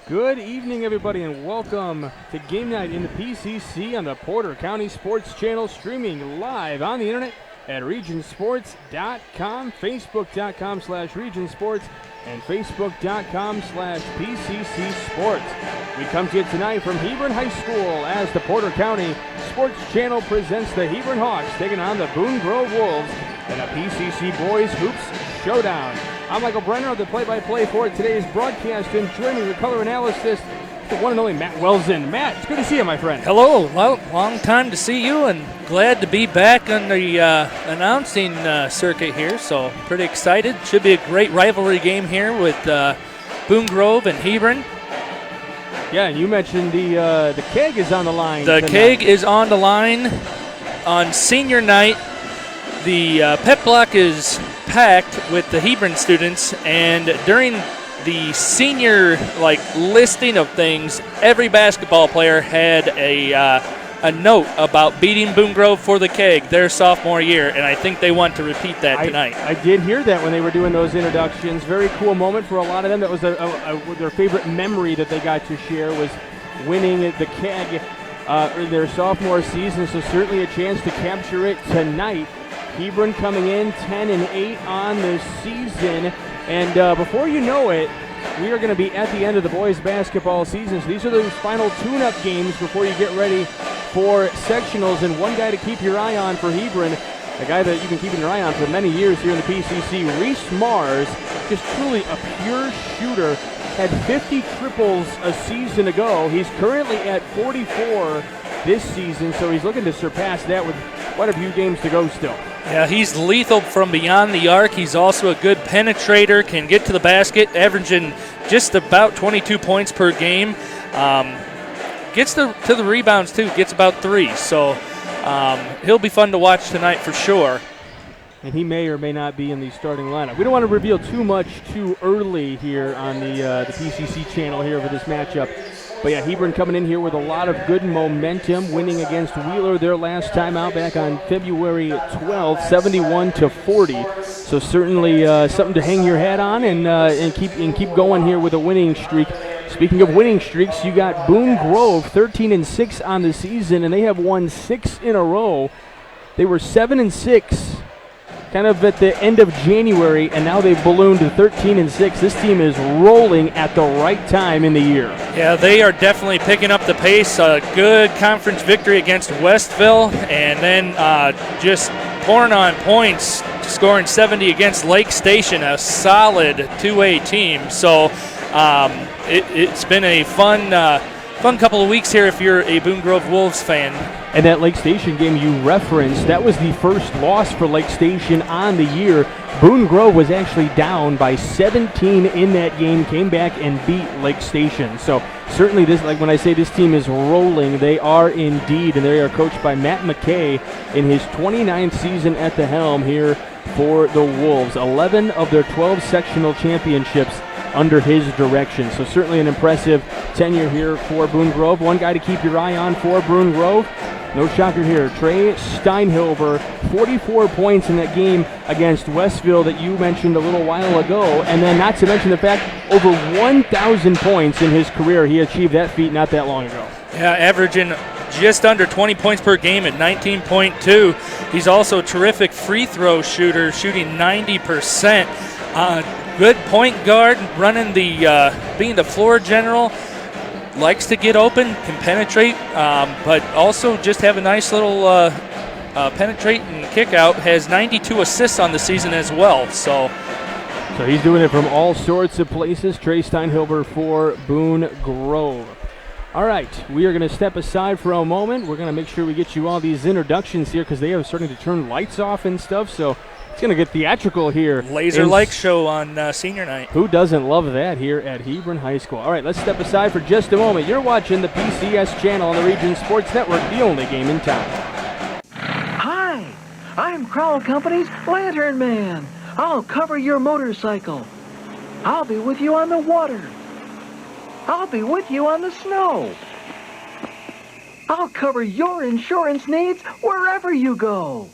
Good evening, everybody, and welcome to Game Night in the PCC on the Porter County Sports Channel, streaming live on the internet at regionsports.com, facebook.com/regionsports, and facebook.com/PCC Sports. We come to you tonight from Hebron High School as the Porter County Sports Channel presents the Hebron Hawks taking on the Boone Grove Wolves in a PCC Boys Hoops Showdown. I'm Michael Brenner of the play-by-play for today's broadcast, and joining the color analysis, the one and only Matt Welsen. Matt, it's good to see you, my friend. Hello. Well, long time to see you, and glad to be back on the announcing circuit here, so pretty excited. Should be a great rivalry game here with Boone Grove and Hebron. Yeah, and you mentioned the keg is on the line. The keg is on the line on senior night. The pep block is packed with the Hebron students, and during the senior listing of things, every basketball player had a note about beating Boone Grove for the keg their sophomore year, and I think they want to repeat that tonight. I did hear that when they were doing those introductions. Very cool moment for a lot of them. That was their favorite memory that they got to share was winning the keg in their sophomore season, so certainly a chance to capture it tonight. Hebron coming in 10-8 on the season, and before you know it, we are going to be at the end of the boys basketball season. So these are those final tune-up games before you get ready for sectionals. And one guy to keep your eye on for Hebron, a guy that you've been keeping your eye on for many years here in the PCC, Reese Mars, just truly a pure shooter, had 50 triples a season ago. He's currently at 44 this season, so he's looking to surpass that with quite a few games to go still. Yeah, he's lethal from beyond the arc. He's also a good penetrator, can get to the basket, averaging just about 22 points per game. Gets to the rebounds, too, gets about 3. So he'll be fun to watch tonight for sure. And he may or may not be in the starting lineup. We don't want to reveal too much too early here on the PCC channel here for this matchup. But yeah, Hebron coming in here with a lot of good momentum, winning against Wheeler their last time out back on February 12th, 71-40. So certainly something to hang your hat on and keep going here with a winning streak. Speaking of winning streaks, you got Boone Grove 13-6 on the season, and they have won 6 in a row. They were 7-6. Kind of at the end of January, and now they've ballooned to 13-6. This team is rolling at the right time in the year. Yeah, they are definitely picking up the pace. A good conference victory against Westville, and then just pouring on points, scoring 70 against Lake Station, a solid 2A team. So it's been a fun couple of weeks here if you're a Boone Grove Wolves fan. And that Lake Station game you referenced, that was the first loss for Lake Station on the year. Boone Grove was actually down by 17 in that game, came back and beat Lake Station. So certainly this, like when I say this team is rolling, they are indeed, and they are coached by Matt McKay in his 29th season at the helm here for the Wolves. 11 of their 12 sectional championships under his direction. So certainly an impressive tenure here for Boone Grove. One guy to keep your eye on for Boone Grove, no shocker here, Trey Steinhilber, 44 points in that game against Westville that you mentioned a little while ago. And then not to mention the fact, over 1,000 points in his career. He achieved that feat not that long ago. Yeah, averaging just under 20 points per game at 19.2. He's also a terrific free throw shooter, shooting 90%. Good point guard, running being the floor general. Likes to get open, can penetrate, but also just have a nice little penetrate and kick out. Has 92 assists on the season as well. So he's doing it from all sorts of places. Trey Steinhilber for Boone Grove. All right, we are going to step aside for a moment. We're going to make sure we get you all these introductions here because they are starting to turn lights off and stuff. So it's going to get theatrical here. Laser light show on senior night. Who doesn't love that here at Hebron High School? All right, let's step aside for just a moment. You're watching the PCS channel on the Region Sports Network, the only game in town. Hi, I'm Crowell Company's Lantern Man. I'll cover your motorcycle. I'll be with you on the water. I'll be with you on the snow. I'll cover your insurance needs wherever you go.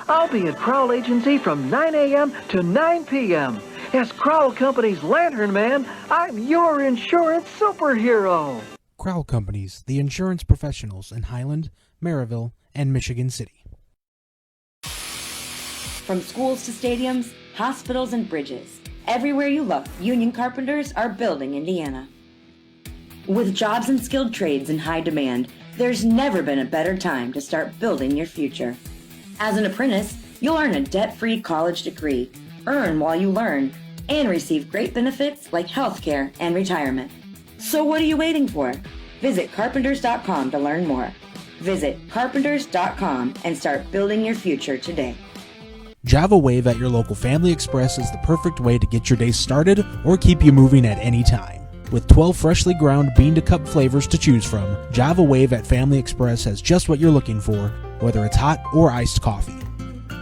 I'll be at Crowell Agency from 9 a.m. to 9 p.m. As Crowell Company's Lantern Man, I'm your insurance superhero. Crowell Companies, the insurance professionals in Highland, Maryville, and Michigan City. From schools to stadiums, hospitals, and bridges, everywhere you look, union carpenters are building Indiana. With jobs and skilled trades in high demand, there's never been a better time to start building your future. As an apprentice, you'll earn a debt-free college degree, earn while you learn, and receive great benefits like healthcare and retirement. So what are you waiting for? Visit carpenters.com to learn more. Visit carpenters.com and start building your future today. Java Wave at your local Family Express is the perfect way to get your day started or keep you moving at any time. With 12 freshly ground bean-to-cup flavors to choose from, Java Wave at Family Express has just what you're looking for, whether it's hot or iced coffee.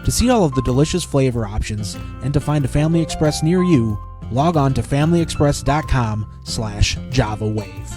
To see all of the delicious flavor options and to find a Family Express near you, log on to familyexpress.com/JavaWave.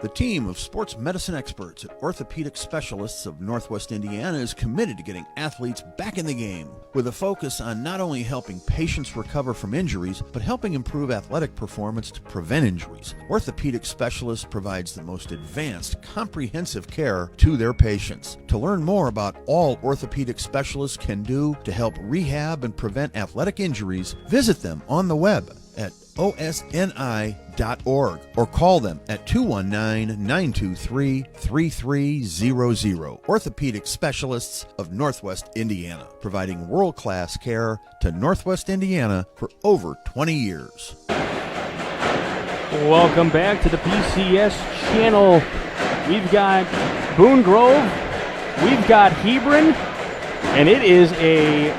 The team of sports medicine experts at Orthopedic Specialists of Northwest Indiana is committed to getting athletes back in the game, with a focus on not only helping patients recover from injuries, but helping improve athletic performance to prevent injuries. Orthopedic Specialists provides the most advanced, comprehensive care to their patients. To learn more about all Orthopedic Specialists can do to help rehab and prevent athletic injuries, visit them on the web at osni.org or call them at 219-923-3300. Orthopedic Specialists of Northwest Indiana, providing world-class care to Northwest Indiana for over 20 years. Welcome back to the PCS channel. We've got Boone Grove, we've got Hebron, and it is a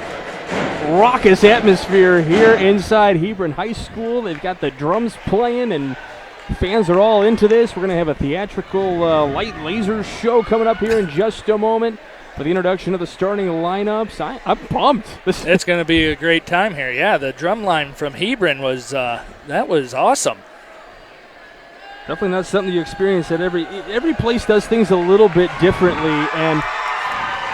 raucous atmosphere here inside Hebron High School. They've got the drums playing and fans are all into this. We're going to have a theatrical light laser show coming up here in just a moment for the introduction of the starting lineups. I'm pumped. It's going to be a great time here. Yeah, the drum line from Hebron was that was awesome. Definitely not something you experience at every place does things a little bit differently, and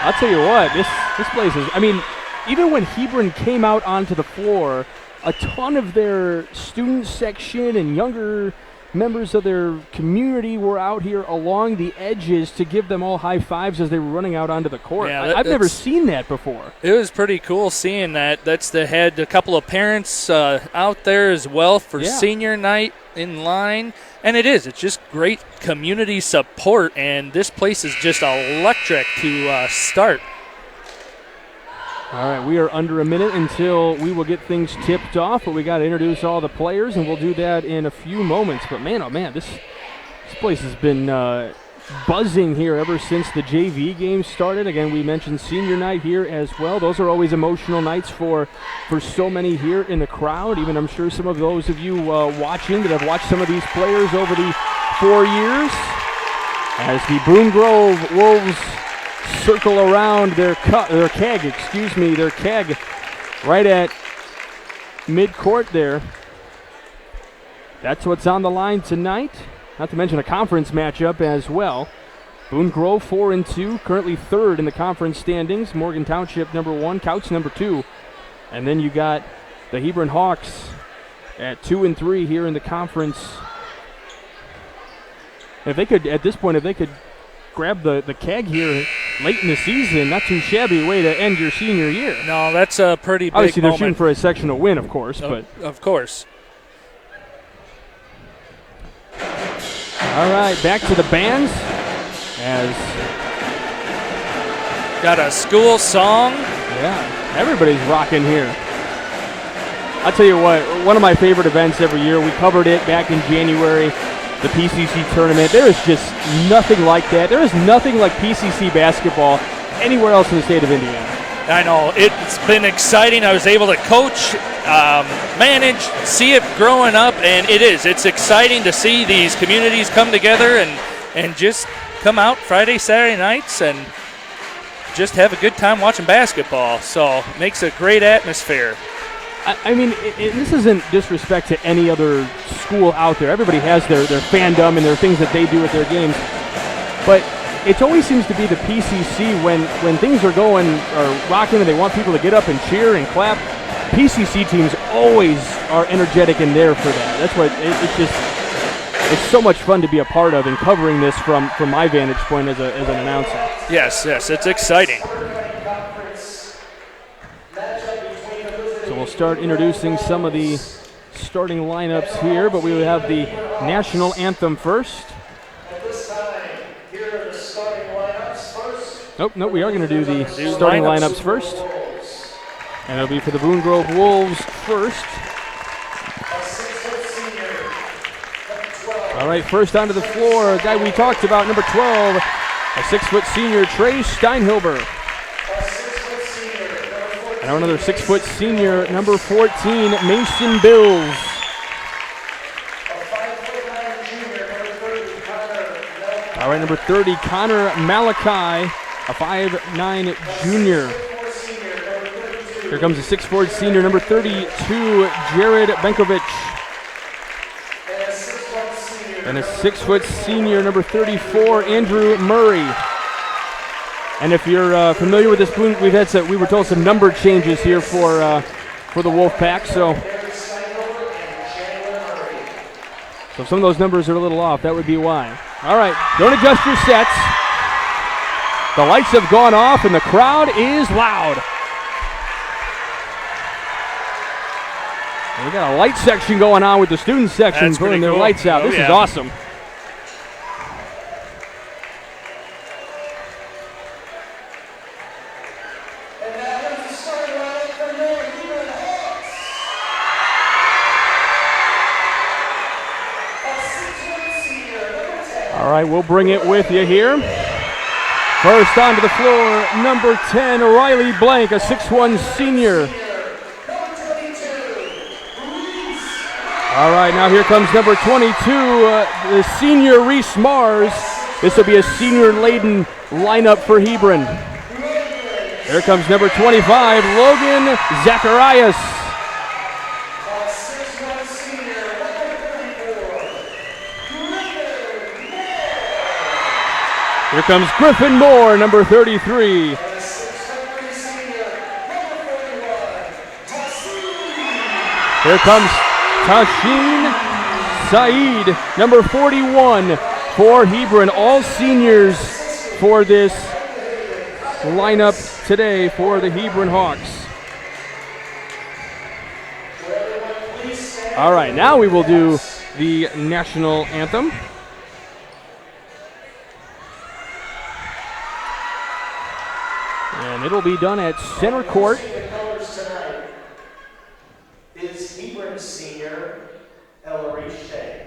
I'll tell you what, this place is, I mean, even when Hebron came out onto the floor, a ton of their student section and younger members of their community were out here along the edges to give them all high fives as they were running out onto the court. Yeah, I've never seen that before. It was pretty cool seeing that. They had a couple of parents out there as well for senior night in line. And it's just great community support, and this place is just electric to start. All right, we are under a minute until we will get things tipped off, but we got to introduce all the players, and we'll do that in a few moments. But man, oh man, this place has been buzzing here ever since the JV game started. Again, we mentioned senior night here as well. Those are always emotional nights for so many here in the crowd. Even I'm sure some of those of you watching that have watched some of these players over the 4 years as the Boone Grove Wolves circle around their keg right at midcourt there. That's what's on the line tonight. Not to mention a conference matchup as well. Boone Grove 4-2, currently third in the conference standings. Morgan Township number 1, Couch number 2. And then you got the Hebron Hawks at 2-3 here in the conference. If they could, at this point, if they could grab the keg here late in the season, not too shabby way to end your senior year. No, that's a pretty big Obviously, they're moment. shooting for a sectional win, of course. But of course. All right, back to the bands. As got a school song. Yeah, everybody's rocking here. I'll tell you what, one of my favorite events every year, we covered it back in January, the PCC tournament. There is just nothing like that. There is nothing like PCC basketball anywhere else in the state of Indiana. I know. It's been exciting. I was able to coach, manage, see it growing up, and it's exciting to see these communities come together and just come out Friday, Saturday nights and just have a good time watching basketball. So it makes a great atmosphere. I mean, this isn't disrespect to any other school out there. Everybody has their fandom and their things that they do at their games. But it always seems to be the PCC when things are going or rocking and they want people to get up and cheer and clap. PCC teams always are energetic and there for that. That's what it's so much fun to be a part of and covering this from my vantage point as an announcer. Yes, it's exciting. So we'll start introducing some of the starting lineups here, but we will have the national anthem first. Nope, we are going to do the starting lineups first. And it'll be for the Boone Grove Wolves first. All right, first onto the floor, a guy we talked about, number 12, a 6-foot senior, Trey Steinhilber. Now another 6-foot senior, number 14, Mason Bills. All right, number 30, Connor Malachi, a 5'9" junior. Here comes a 6'4" senior, number 32, Jared Benkovic. And a 6-foot senior, number 34, Andrew Murray. And if you're familiar with this, we were told some number changes here for the Wolfpack. So if some of those numbers are a little off, that would be why. All right, don't adjust your sets. The lights have gone off and the crowd is loud. And we got a light section going on with the student section putting their lights out. This is awesome. All right, we'll bring it with you here. First onto the floor, number 10, Riley Blank, a 6'1" senior. All right, now here comes number 22, the senior Reese Mars. This will be a senior-laden lineup for Hebron. Here comes number 25, Logan Zacharias. Here comes Griffin Moore, number 33. Here comes Tashin Saeed, number 41 for Hebron. All seniors for this lineup today for the Hebron Hawks. All right, now we will do the national anthem. And it'll be done at center court. Is Hebron senior Ellery Shea.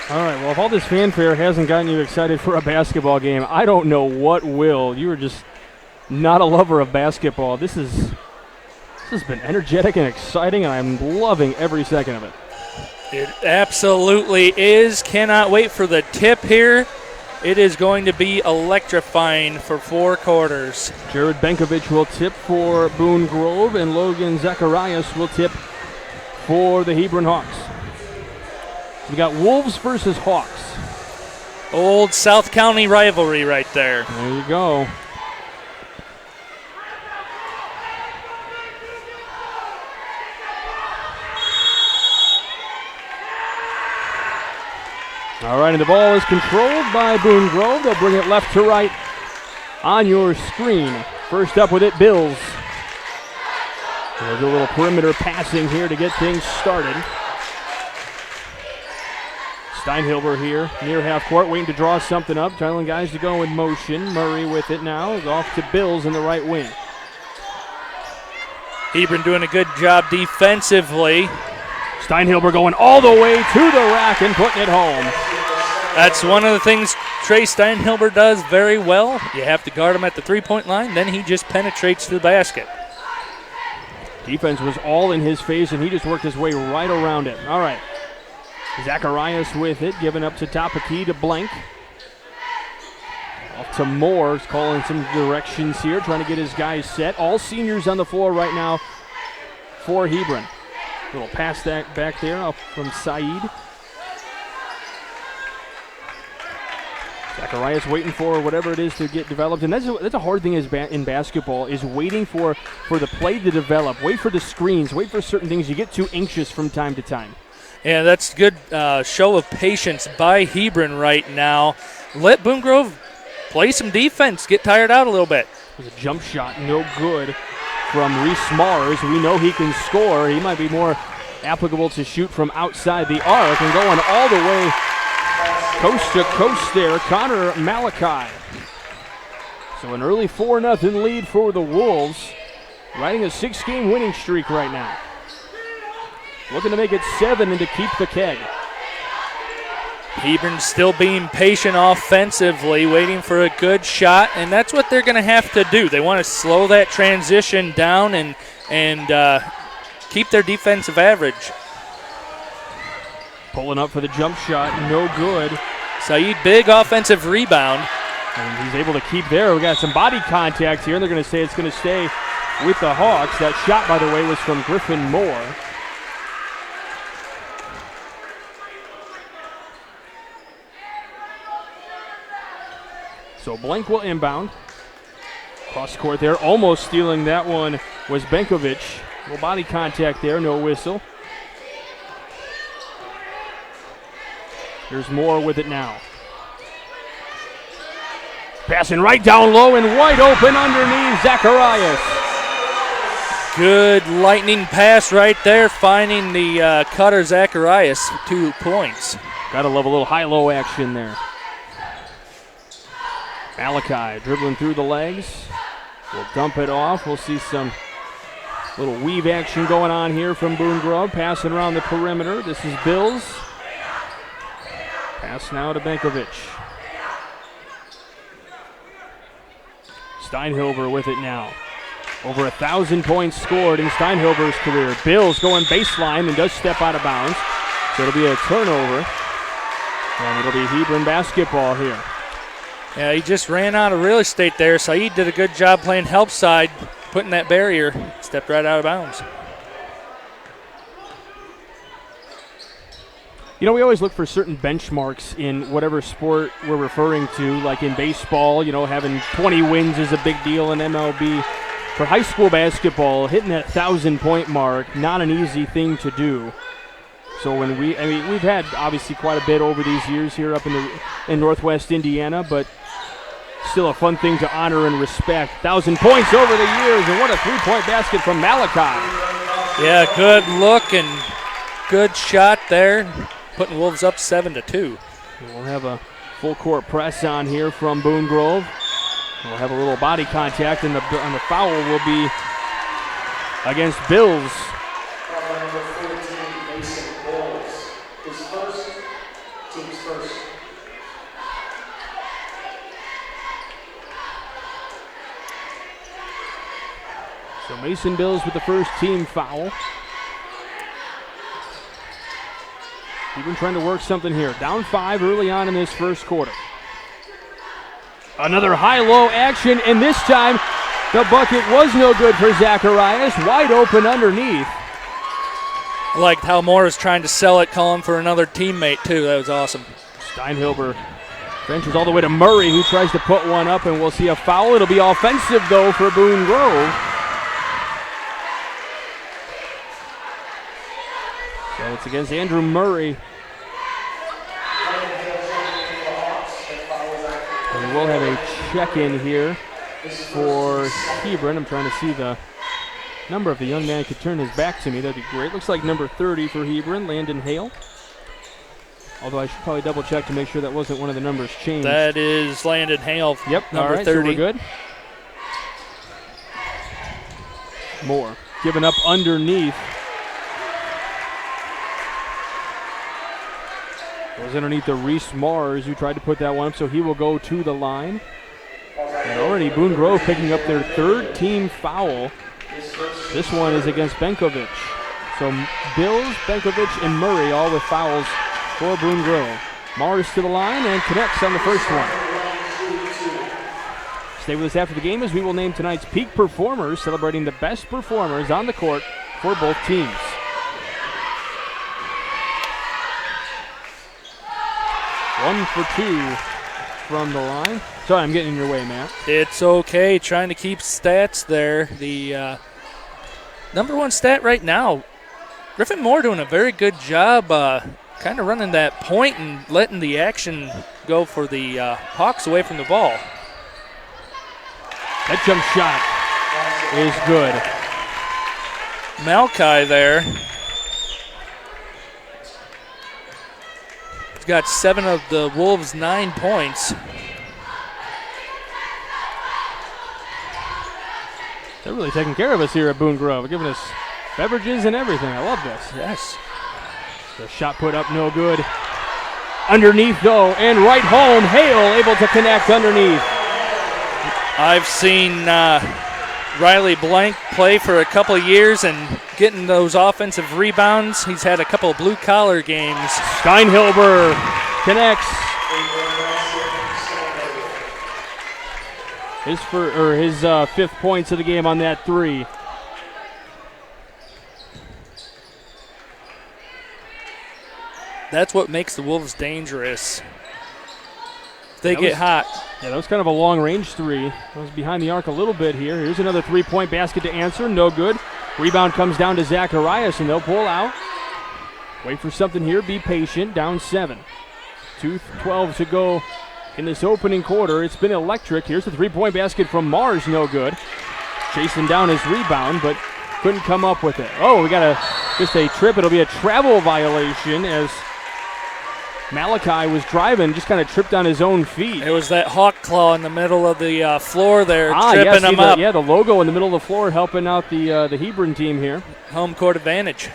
All right, well, if all this fanfare hasn't gotten you excited for a basketball game, I don't know what will. You are just not a lover of basketball. This has been energetic and exciting, and I'm loving every second of it. It absolutely is. Cannot wait for the tip here. It is going to be electrifying for 4 quarters. Jared Benkovic will tip for Boone Grove, and Logan Zacharias will tip for the Hebron Hawks. We got Wolves versus Hawks. Old South County rivalry right there. There you go. All right, and the ball is controlled by Boone Grove. They'll bring it left to right on your screen. First up with it, Bills. There's a little perimeter passing here to get things started. Steinhilber here near half court, waiting to draw something up, telling guys to go in motion. Murray with it now, off to Bills in the right wing. Hebron doing a good job defensively. Steinhilber going all the way to the rack and putting it home. That's one of the things Trey Steinhilber does very well. You have to guard him at the three-point line, then he just penetrates to the basket. Defense was all in his face, and he just worked his way right around it. All right. Zacharias with it, giving up to top of key to Blank. Off to Moore, calling some directions here, trying to get his guys set. All seniors on the floor right now for Hebron. Little pass that back there up from Saeed. Zacharias waiting for whatever it is to get developed. And that's a hard thing in basketball, is waiting for the play to develop. Wait for the screens. Wait for certain things. You get too anxious from time to time. Yeah, that's a good show of patience by Hebron right now. Let Boone Grove play some defense, get tired out a little bit. There's a jump shot, no good from Reese Mars. We know he can score. He might be more applicable to shoot from outside the arc, and going all the way coast to coast there, Connor Malachi. So an early 4-0 lead for the Wolves, riding a 6-game winning streak right now. Looking to make it 7 and to keep the keg. Hebron still being patient offensively, waiting for a good shot, and that's what they're going to have to do. They want to slow that transition down and keep their defensive average. Pulling up for the jump shot, no good. Saeed, big offensive rebound. And he's able to keep there. We got some body contact here, and they're going to say it's going to stay with the Hawks. That shot, by the way, was from Griffin Moore. So Blank will inbound. Cross court there, almost stealing that one was Benkovic. Little body contact there, no whistle. Here's Moore with it now. Passing right down low and wide open underneath Zacharias. Good lightning pass right there, finding the cutter Zacharias, 2 points. Gotta love a little high-low action there. Malachi dribbling through the legs. We'll dump it off. We'll see some little weave action going on here from Boone Grove. Passing around the perimeter. This is Bills. Pass now to Benkovic. Steinhilber with it now. Over 1,000 points scored in Steinhilber's career. Bills going baseline and does step out of bounds. So it'll be a turnover. And it'll be Hebron basketball here. Yeah, he just ran out of real estate there. Saeed did a good job playing help side, putting that barrier. Stepped right out of bounds. You know, we always look for certain benchmarks in whatever sport we're referring to, like in baseball, you know, having 20 wins is a big deal in MLB. For high school basketball, hitting that 1,000-point mark, not an easy thing to do. So when we've had obviously quite a bit over these years here up in Northwest Indiana, but still a fun thing to honor and respect. 1,000 points over the years, and what a three-point basket from Malachi. Yeah, good look and good shot there, putting Wolves up 7-2. We'll have a full court press on here from Boone Grove. We'll have a little body contact, and the foul will be against Bills. Number 14, Mason Bills. His first, team's first. So Mason Bills with the first team foul. He's been trying to work something here. Down 5 early on in this first quarter. Another high-low action, and this time the bucket was no good for Zacharias. Wide open underneath. I liked how Moore was trying to sell it, calling for another teammate, too. That was awesome. Steinhilber benches all the way to Murray, who tries to put one up, and we'll see a foul. It'll be offensive, though, for Boone Grove. So it's against Andrew Murray. And we'll have a check-in here for Hebron. I'm trying to see the number. If the young man could turn his back to me, that'd be great. Looks like number 30 for Hebron, Landon Hale. Although I should probably double check to make sure that wasn't one of the numbers changed. That is Landon Hale. Yep, number all right, 30. So we're good. Moore given up underneath. Goes underneath the Reese Mars, who tried to put that one up, so he will go to the line. And already Boone Grove picking up their third team foul. This one is against Benkovic. So Bills, Benkovic, and Murray all with fouls for Boone Grove. Mars to the line and connects on the first one. Stay with us after the game as we will name tonight's peak performers, celebrating the best performers on the court for both teams. One for two from the line. Sorry, I'm getting in your way, Matt. It's okay. Trying to keep stats there. The number one stat right now, Griffin Moore doing a very good job kind of running that point and letting the action go for the Hawks away from the ball. That jump shot is good. Malkai there. He's got 7 of the Wolves' 9 points. They're really taking care of us here at Boone Grove. They're giving us beverages and everything. I love this. Yes. The shot put up no good. Underneath, though, and right home. Hale able to connect underneath. I've seen Riley Blank play for a couple of years and getting those offensive rebounds. He's had a couple of blue-collar games. Steinhilber connects. His fifth points of the game on that three. That's what makes the Wolves dangerous. They get hot. Yeah, that was kind of a long-range three. That was behind the arc a little bit here. Here's another three-point basket to answer. No good. Rebound comes down to Zacharias, and they'll pull out. Wait for something here. Be patient. Down 7. 2:12 to go in this opening quarter. It's been electric. Here's the three-point basket from Mars. No good. Chasing down his rebound, but couldn't come up with it. Oh, we got just a trip. It'll be a travel violation as Malachi was driving, just kind of tripped on his own feet. It was that hawk claw in the middle of the floor there, tripping him up. Yeah, the logo in the middle of the floor helping out the Hebron team here. Home court advantage.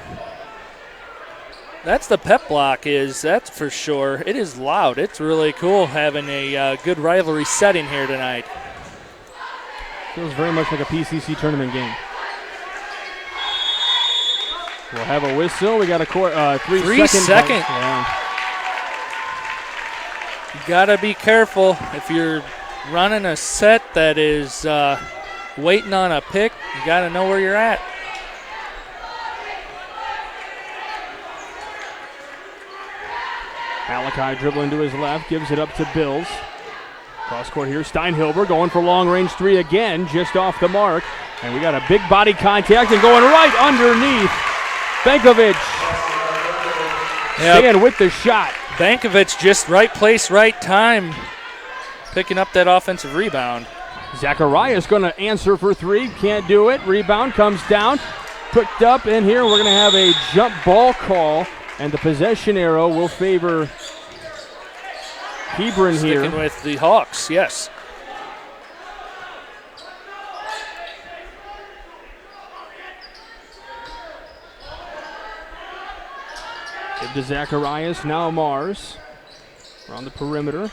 That's the pep block that's for sure. It is loud. It's really cool having a good rivalry setting here tonight. Feels very much like a PCC tournament game. We'll have a whistle. We got a 3 second. Yeah. You gotta be careful if you're running a set that is waiting on a pick. You gotta know where you're at. Malachi dribbling to his left, gives it up to Bills. Cross court here, Steinhilber going for long range three again, just off the mark. And we got a big body contact and going right underneath. Benkovic staying with the shot. Benkovic just right place, right time, picking up that offensive rebound. Zacharias going to answer for three. Can't do it. Rebound comes down. Picked up, and here we're going to have a jump ball call, and the possession arrow will favor Hebron here. Sticking with the Hawks, yes. Give to Zacharias, now Mars. Around the perimeter.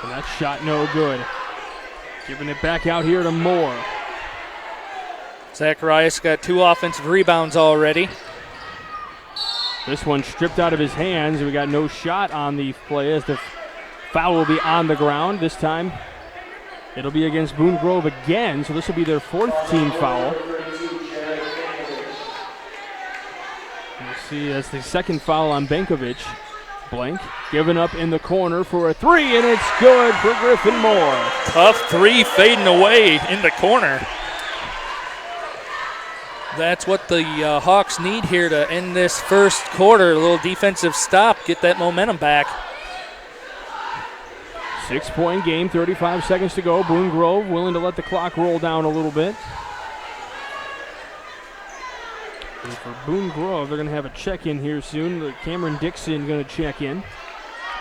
And that shot no good. Giving it back out here to Moore. Zacharias got 2 offensive rebounds already. This one stripped out of his hands. We got no shot on the play as the foul will be on the ground. This time it'll be against Boone Grove again, so this will be their 4th team foul. You'll see that's the 2nd foul on Benkovic. Blank given up in the corner for a 3, and it's good for Griffin Moore. Tough 3 fading away in the corner. That's what the Hawks need here to end this first quarter. A little defensive stop, get that momentum back. 6-point game, 35 seconds to go. Boone Grove willing to let the clock roll down a little bit. And for Boone Grove, they're going to have a check-in here soon. Cameron Dixon going to check in.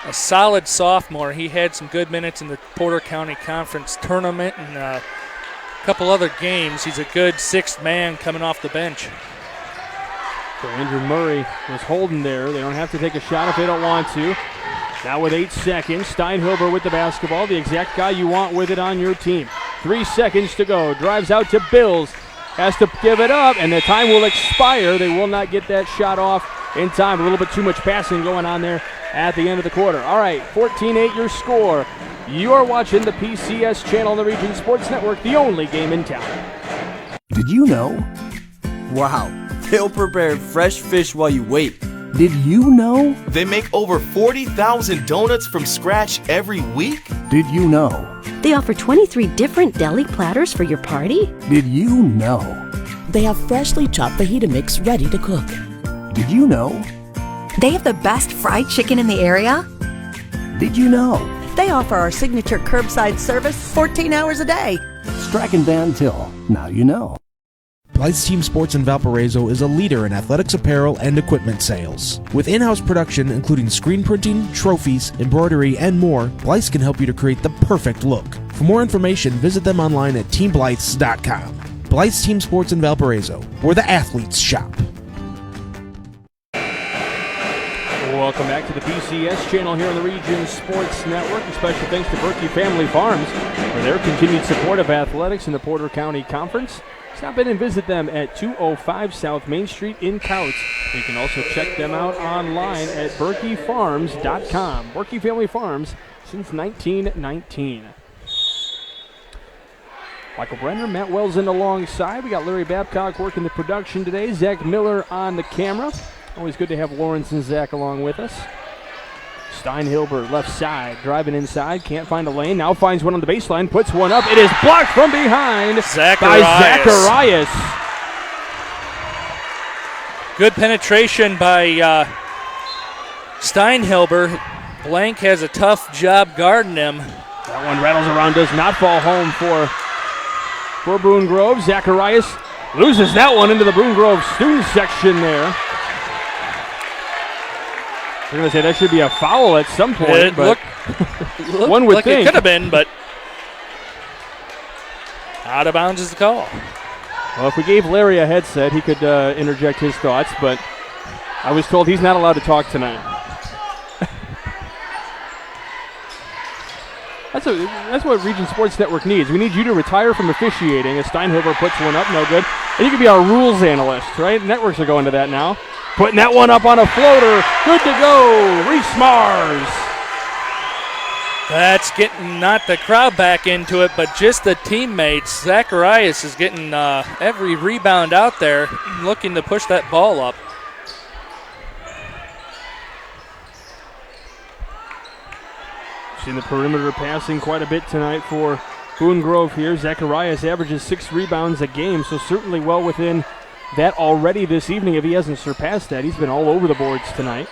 A solid sophomore. He had some good minutes in the Porter County Conference tournament and a couple other games. He's a good sixth man coming off the bench. So Andrew Murray was holding there. They don't have to take a shot if they don't want to. Now with 8 seconds, Steinhilber with the basketball, the exact guy you want with it on your team. 3 seconds to go. Drives out to Bills. Has to give it up, and the time will expire. They will not get that shot off in time. A little bit too much passing going on there at the end of the quarter. All right, 14-8 your score. You are watching the PCS channel on the Region Sports Network, the only game in town. Did you know? Wow, they'll prepare fresh fish while you wait. Did you know? They make over 40,000 donuts from scratch every week? Did you know? They offer 23 different deli platters for your party? Did you know? They have freshly chopped fajita mix ready to cook. Did you know? They have the best fried chicken in the area? Did you know? They offer our signature curbside service 14 hours a day. Strachan Van Til. Now you know. Blythe's Team Sports in Valparaiso is a leader in athletics apparel and equipment sales. With in-house production including screen printing, trophies, embroidery, and more, Blythe's can help you to create the perfect look. For more information, visit them online at teamblythes.com. Blythe's Team Sports in Valparaiso, where the athletes shop. Welcome back to the PCS channel here on the Region Sports Network. A special thanks to Berkey Family Farms for their continued support of athletics in the Porter County Conference. Stop in and visit them at 205 South Main Street in Couts. You can also check them out online at berkeyfarms.com. Berkey Family Farms since 1919. Michael Brenner, Matt Wells in alongside. We got Larry Babcock working the production today. Zach Miller on the camera. Always good to have Lawrence and Zach along with us. Steinhilber left side, driving inside, can't find a lane, now finds one on the baseline, puts one up. It is blocked from behind by Zacharias. Good penetration by Steinhilber. Blank has a tough job guarding him. That one rattles around, does not fall home for Boone Grove. Zacharias loses that one into the Boone Grove student section there. They're going to say that should be a foul at some point. It but looked one would like think. It could have been, but out of bounds is the call. Well, if we gave Larry a headset, he could interject his thoughts, but I was told he's not allowed to talk tonight. That's what Region Sports Network needs. We need you to retire from officiating as Steinhilber puts one up, no good. And you could be our rules analyst, right? Networks are going to that now. Putting that one up on a floater. Good to go. Reese Mars. That's getting not the crowd back into it, but just the teammates. Zacharias is getting every rebound out there, looking to push that ball up. Seen the perimeter passing quite a bit tonight for Boone Grove here. Zacharias averages 6 rebounds a game, so certainly well within that already this evening. If he hasn't surpassed that, he's been all over the boards tonight.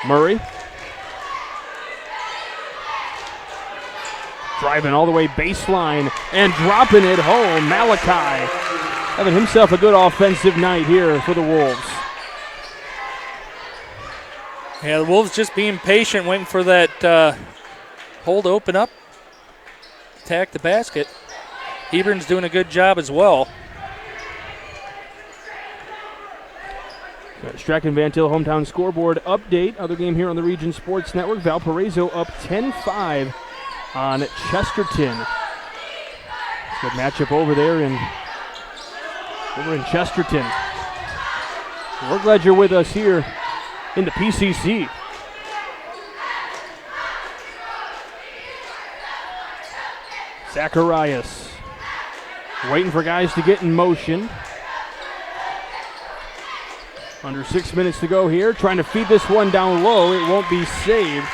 Murray driving all the way baseline and dropping it home. Malachi having himself a good offensive night here for the Wolves. Yeah, the Wolves just being patient, waiting for that hole to open up, attack the basket. Hebron's doing a good job as well. Strachan Van Til hometown scoreboard update. Other game here on the Region Sports Network. Valparaiso up 10-5 on Chesterton. Good matchup over there in Chesterton. We're glad you're with us here in the PCC. Zacharias waiting for guys to get in motion. Under 6 minutes to go here. Trying to feed this one down low. It won't be saved.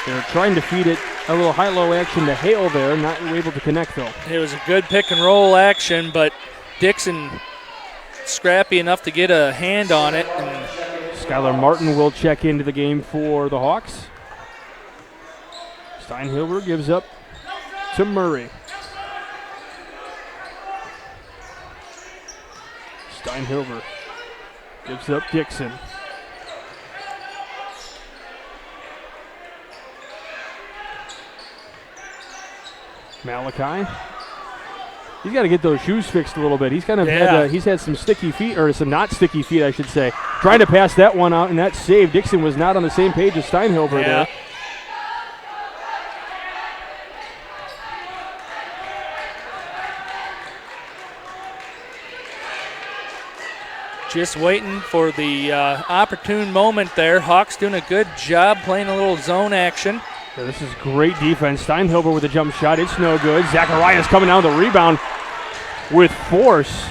They're trying to feed it a little high-low action to Hale there. Not able to connect, though. It was a good pick-and-roll action, but Dixon scrappy enough to get a hand on it. And Skylar Martin will check into the game for the Hawks. Steinhilber gives up to Murray. Steinhilber gives up Dixon. Malachi. He's got to get those shoes fixed a little bit. He's kind of he's had some sticky feet, or some not sticky feet, I should say. Trying to pass that one out, and that save. Dixon was not on the same page as Steinhilber there. Just waiting for the opportune moment there. Hawks doing a good job playing a little zone action. Yeah, this is great defense. Steinhilber with a jump shot. It's no good. Zacharias coming down with the rebound with force.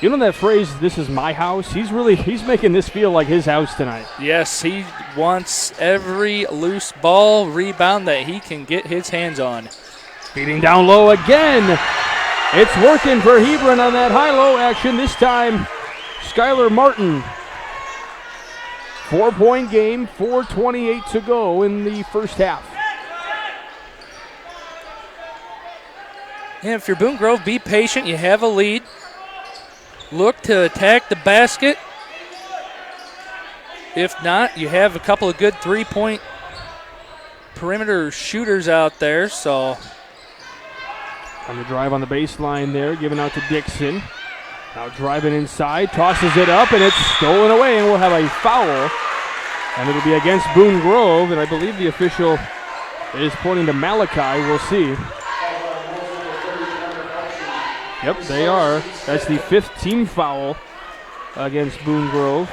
You know that phrase, "this is my house"? He's making this feel like his house tonight. Yes, he wants every loose ball rebound that he can get his hands on. Feeding down low again. It's working for Hebron on that high-low action. This time, Skylar Martin. 4-point game, 4:28 to go in the first half. And if you're Boone Grove, be patient. You have a lead. Look to attack the basket. If not, you have a couple of good three-point perimeter shooters out there. So on the drive on the baseline there, giving out to Dixon. Now driving inside, tosses it up, and it's stolen away, and we'll have a foul. And it'll be against Boone Grove, and I believe the official is pointing to Malachi. We'll see. Yep, they are. That's the 5th team foul against Boone Grove.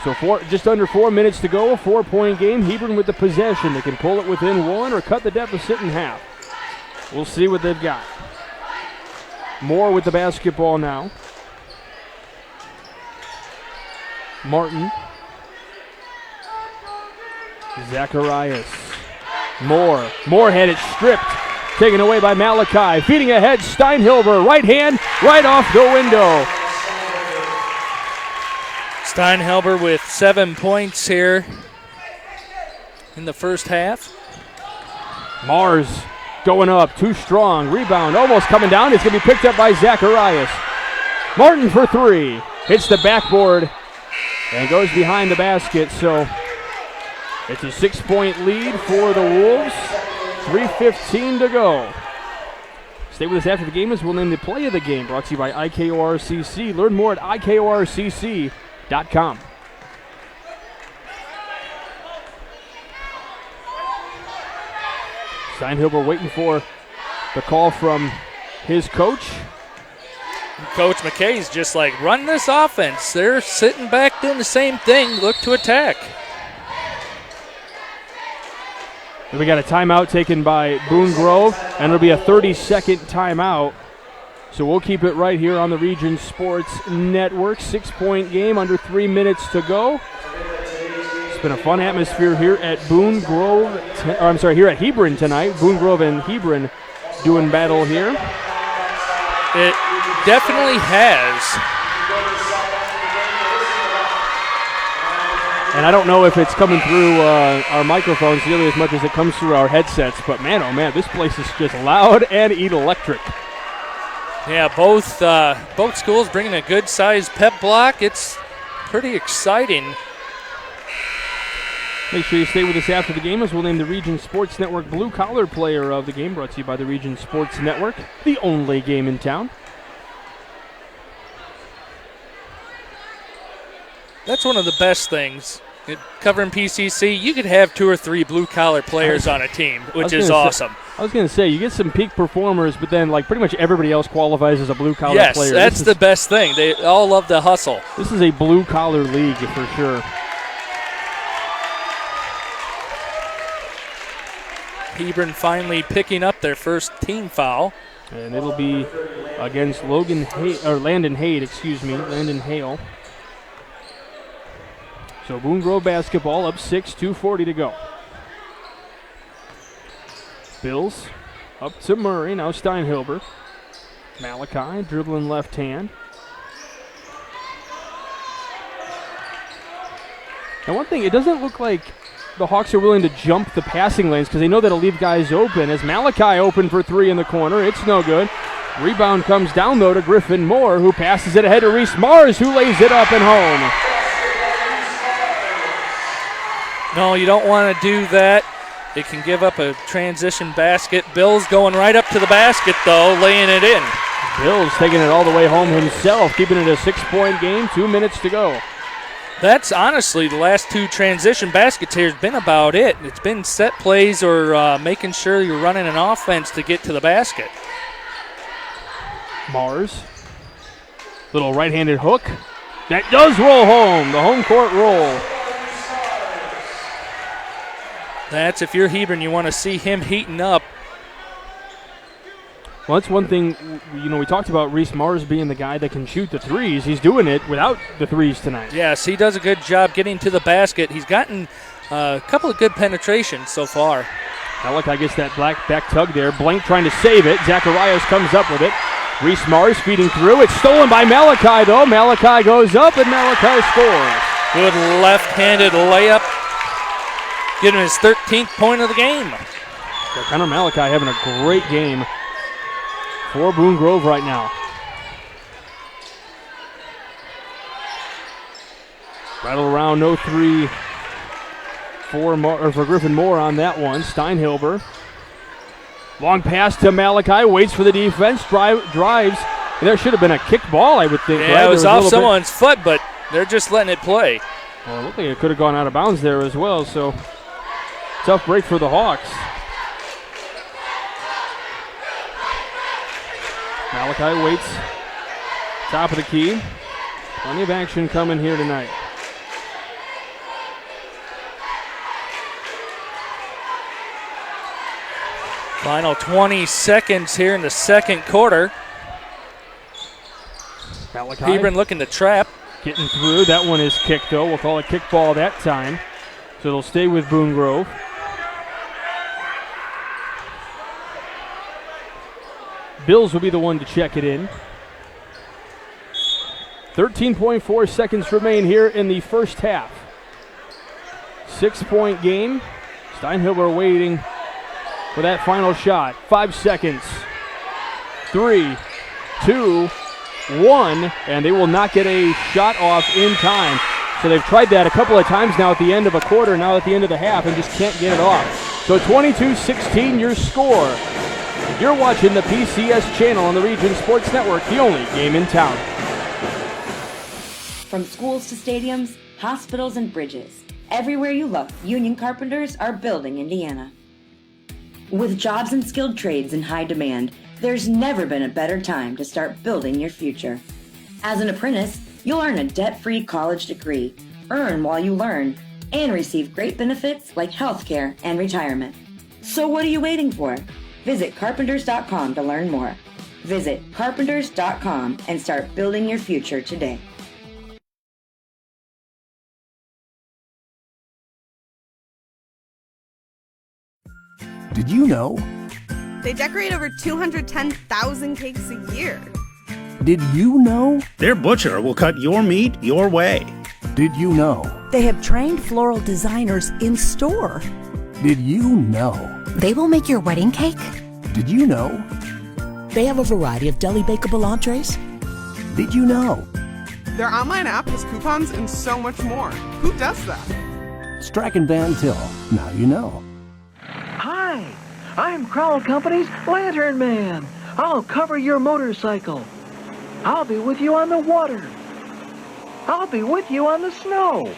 So just under 4 minutes to go, a 4-point game. Hebron with the possession. They can pull it within one or cut the deficit in half. We'll see what they've got. Moore with the basketball now. Martin. Zacharias. Moore had it stripped. Taken away by Malachi. Feeding ahead, Steinhilber. Right hand, right off the window. Steinhilber with 7 points here in the first half. Mars going up, too strong. Rebound almost coming down. It's going to be picked up by Zacharias. Martin for 3. Hits the backboard and goes behind the basket. So it's a 6-point lead for the Wolves. 3:15 to go. Stay with us after the game as we'll name the play of the game. Brought to you by IKORCC. Learn more at IKORCC.com. Steinhilber waiting for the call from his coach. Coach McKay's just like, run this offense. They're sitting back doing the same thing. Look to attack. And we got a timeout taken by Boone Grove, and it'll be a 30-second timeout. So we'll keep it right here on the Region Sports Network. 6-point game, under 3 minutes to go. It's been a fun atmosphere here at Boone Grove, here at Hebron tonight. Boone Grove and Hebron doing battle here. It definitely has. And I don't know if it's coming through our microphones nearly as much as it comes through our headsets, but man, oh man, this place is just loud and electric. Yeah, both schools bringing a good-sized pep block. It's pretty exciting. Make sure you stay with us after the game as we'll name the Region Sports Network Blue Collar Player of the Game, brought to you by the Region Sports Network, the only game in town. That's one of the best things. Covering PCC, you could have 2 or 3 blue-collar players on a team, which is awesome. I was going to say, you get some peak performers, but then like pretty much everybody else qualifies as a blue-collar player. Yes, that's the best thing. They all love to hustle. This is a blue-collar league for sure. Hebron finally picking up their first team foul. And it'll be against Landon Hale. So Boone Grove basketball up 6, 2:40 to go. Bills up to Murray, now Steinhilber. Malachi dribbling left hand. And one thing, it doesn't look like the Hawks are willing to jump the passing lanes because they know that'll leave guys open. As Malachi open for three in the corner, it's no good. Rebound comes down, though, to Griffin Moore, who passes it ahead to Reese Mars, who lays it up and home. No, you don't want to do that. It can give up a transition basket. Bill's going right up to the basket, though, laying it in. Bill's taking it all the way home himself, keeping it a 6-point game, 2 minutes to go. That's honestly the last two transition baskets here has been about it. It's been set plays or making sure you're running an offense to get to the basket. Mars. Little right-handed hook. That does roll home. The home court roll. That's if you're Hebron, you want to see him heating up. Well, that's one thing, we talked about Reese Mars being the guy that can shoot the threes. He's doing it without the threes tonight. Yes, he does a good job getting to the basket. He's gotten a couple of good penetrations so far. Malachi gets that back tug there. Blank trying to save it. Zacharias comes up with it. Reese Mars feeding through. It's stolen by Malachi, though. Malachi goes up, and Malachi scores. Good left-handed layup. Getting his 13th point of the game. So Connor Malachi having a great game for Boone Grove right now. Rattle around, no three for Griffin Moore on that one. Steinhilber. Long pass to Malachi, waits for the defense, drives. And there should have been a kick ball, I would think. Yeah, right? It was off someone's foot, but they're just letting it play. Well, it looked like it could have gone out of bounds there as well, so tough break for the Hawks. Malachi waits, top of the key. Plenty of action coming here tonight. Final 20 seconds here in the second quarter. Malachi. Hebron looking to trap. Getting through. That one is kicked, though. We'll call it kick ball that time. So it'll stay with Boone Grove. Bills will be the one to check it in. 13.4 seconds remain here in the first half. 6-point game. Steinhilber waiting for that final shot. 5 seconds. 3, 2, 1. And they will not get a shot off in time. So they've tried that a couple of times now at the end of a quarter, now at the end of the half, and just can't get it off. So 22-16 your score. You're watching the PCS channel on the Region Sports Network, the only game in town. From schools to stadiums, hospitals and bridges, everywhere you look, union carpenters are building Indiana. With jobs and skilled trades in high demand, there's never been a better time to start building your future. As an apprentice, you'll earn a debt-free college degree, earn while you learn, and receive great benefits like healthcare and retirement. So what are you waiting for? Visit carpenters.com to learn more. Visit carpenters.com and start building your future today. Did you know? They decorate over 210,000 cakes a year. Did you know? Their butcher will cut your meat your way. Did you know? They have trained floral designers in store. Did you know? They will make your wedding cake. Did you know? They have a variety of deli bakeable entrees. Did you know? Their online app has coupons and so much more. Who does that? Strachan Van Til. Now you know. Hi, I'm Crowell Company's Lantern Man. I'll cover your motorcycle. I'll be with you on the water. I'll be with you on the snow.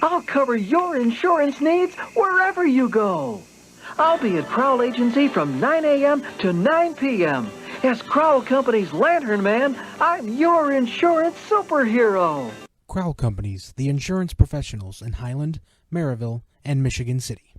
I'll cover your insurance needs wherever you go. I'll be at Crowell Agency from 9 a.m. to 9 p.m. As Crowell Company's Lantern Man, I'm your insurance superhero. Crowell Companies, the insurance professionals in Highland, Maryville, and Michigan City.